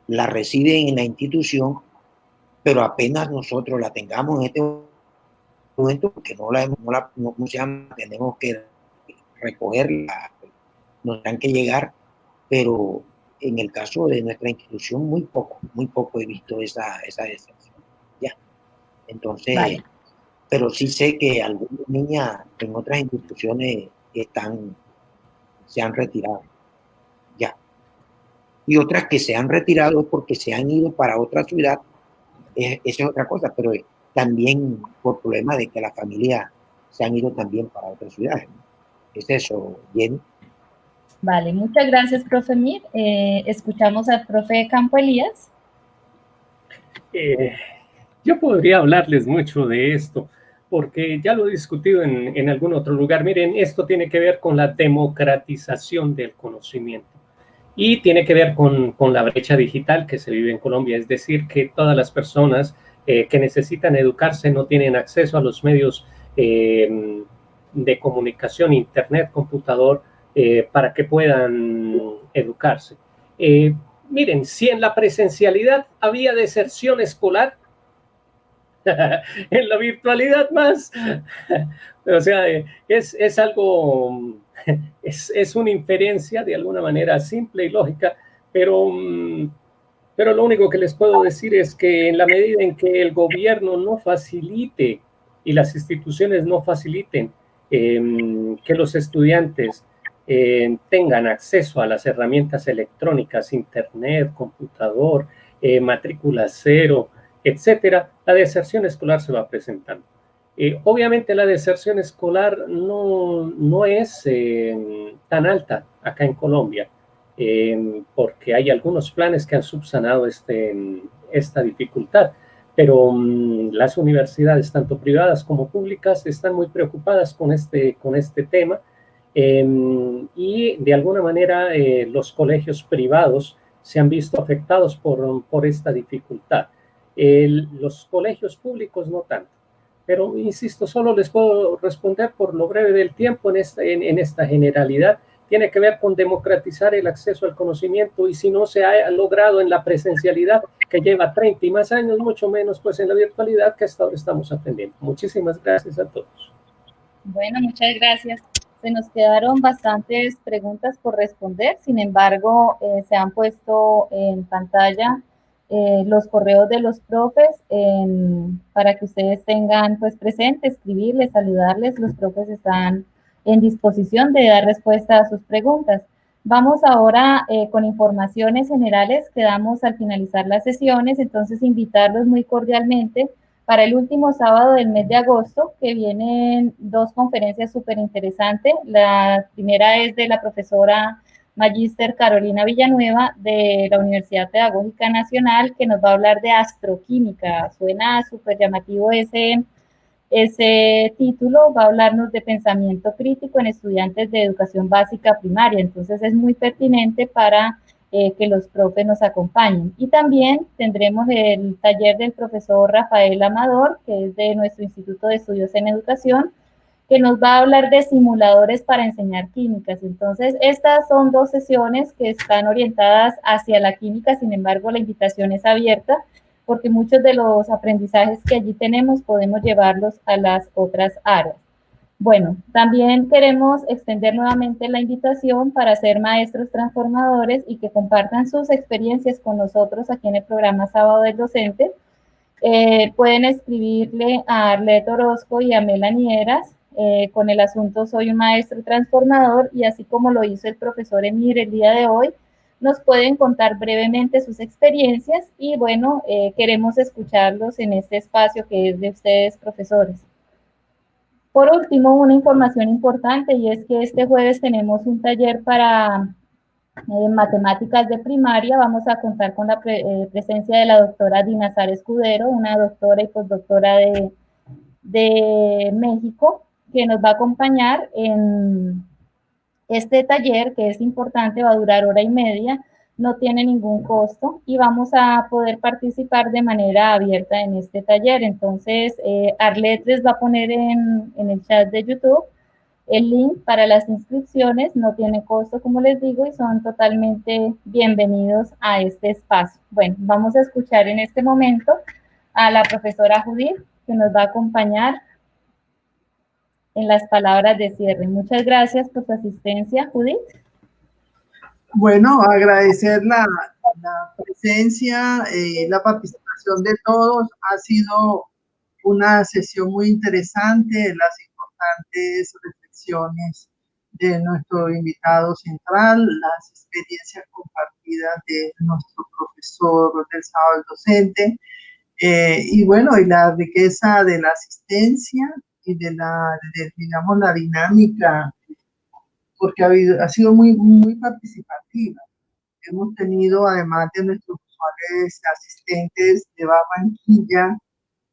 la reciben en la institución, pero apenas nosotros la tengamos en este momento, porque no se llama, tenemos que recogerla, nos dan que llegar, pero en el caso de nuestra institución muy poco he visto esa deserción, ya. Entonces, vale. Pero sí sé que algunas niñas en otras instituciones se han retirado, ya. Y otras que se han retirado porque se han ido para otra ciudad, esa es otra cosa, pero también por problema de que la familia se han ido también para otras ciudades. Es eso, Jenny. Vale, muchas gracias, profe Emir. Escuchamos al profe Campo Elías. Yo podría hablarles mucho de esto, porque ya lo he discutido en algún otro lugar. Miren, esto tiene que ver con la democratización del conocimiento y tiene que ver con la brecha digital que se vive en Colombia, es decir, que todas las personas que necesitan educarse no tienen acceso a los medios de comunicación, internet, computador, para que puedan educarse. Miren, si en la presencialidad había deserción escolar, en la virtualidad más. O sea, es algo, es una inferencia de alguna manera simple y lógica, pero lo único que les puedo decir es que en la medida en que el gobierno no facilite y las instituciones no faciliten que los estudiantes tengan acceso a las herramientas electrónicas, internet, computador, matrícula cero, etcétera, la deserción escolar se va presentando. Obviamente la deserción escolar no es tan alta acá en Colombia, porque hay algunos planes que han subsanado esta dificultad, pero las universidades, tanto privadas como públicas, están muy preocupadas con este tema, y de alguna manera los colegios privados se han visto afectados por esta dificultad. Los colegios públicos no tanto, pero insisto, solo les puedo responder por lo breve del tiempo en esta generalidad. Tiene que ver con democratizar el acceso al conocimiento, y si no se ha logrado en la presencialidad, que lleva 30 y más años, mucho menos pues en la virtualidad que hasta ahora estamos aprendiendo. Muchísimas gracias a todos. Bueno, muchas gracias. Se nos quedaron bastantes preguntas por responder, sin embargo, se han puesto en pantalla los correos de los profes para que ustedes tengan pues presente, escribirles, saludarles. Los profes están en disposición de dar respuesta a sus preguntas. Vamos ahora con informaciones generales que damos al finalizar las sesiones, entonces invitarlos muy cordialmente para el último sábado del mes de agosto, que vienen dos conferencias súper interesantes. La primera es de la profesora Magíster Carolina Villanueva de la Universidad Pedagógica Nacional, que nos va a hablar de astroquímica. Suena súper llamativo ese título. Va a hablarnos de pensamiento crítico en estudiantes de educación básica primaria, entonces es muy pertinente para que los profes nos acompañen. Y también tendremos el taller del profesor Rafael Amador, que es de nuestro Instituto de Estudios en Educación, que nos va a hablar de simuladores para enseñar químicas. Entonces, estas son dos sesiones que están orientadas hacia la química, sin embargo, la invitación es abierta, porque muchos de los aprendizajes que allí tenemos podemos llevarlos a las otras áreas. Bueno, también queremos extender nuevamente la invitación para ser maestros transformadores y que compartan sus experiencias con nosotros aquí en el programa Sábado del Docente. Pueden escribirle a Arlet Orozco y a Melanie Eras con el asunto Soy un maestro transformador, y así como lo hizo el profesor Emir el día de hoy, nos pueden contar brevemente sus experiencias y bueno, queremos escucharlos en este espacio que es de ustedes, profesores. Por último, una información importante, y es que este jueves tenemos un taller para matemáticas de primaria. Vamos a contar con la presencia de la doctora Dinazar Escudero, una doctora y postdoctora de México, que nos va a acompañar en este taller, que es importante, va a durar 1 hora y media, no tiene ningún costo y vamos a poder participar de manera abierta en este taller. Entonces, Arlet les va a poner en el chat de YouTube el link para las inscripciones, no tiene costo, como les digo, y son totalmente bienvenidos a este espacio. Bueno, vamos a escuchar en este momento a la profesora Judith, que nos va a acompañar en las palabras de cierre. Muchas gracias por su asistencia, Judith. Bueno, agradecer la presencia, la participación de todos. Ha sido una sesión muy interesante, las importantes reflexiones de nuestro invitado central, las experiencias compartidas de nuestro profesor del Sábado del Docente, y bueno, y la riqueza de la asistencia y digamos, la dinámica, porque ha sido muy participativa. Hemos tenido, además de nuestros usuales asistentes de Barranquilla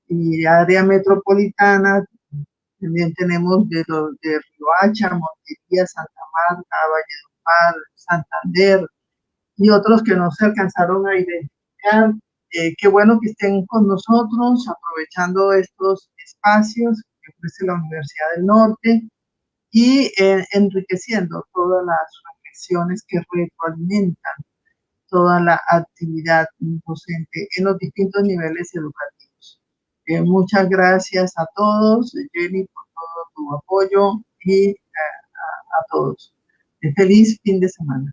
y área metropolitana, también tenemos de Riohacha, Montería, Santa Marta, Valledupar, Santander y otros que no se alcanzaron a identificar. Qué bueno que estén con nosotros, aprovechando estos espacios que ofrece la Universidad del Norte y enriqueciendo todas las reflexiones que retroalimentan toda la actividad docente en los distintos niveles educativos. Muchas gracias a todos, Jenny, por todo tu apoyo, y a todos. Feliz fin de semana.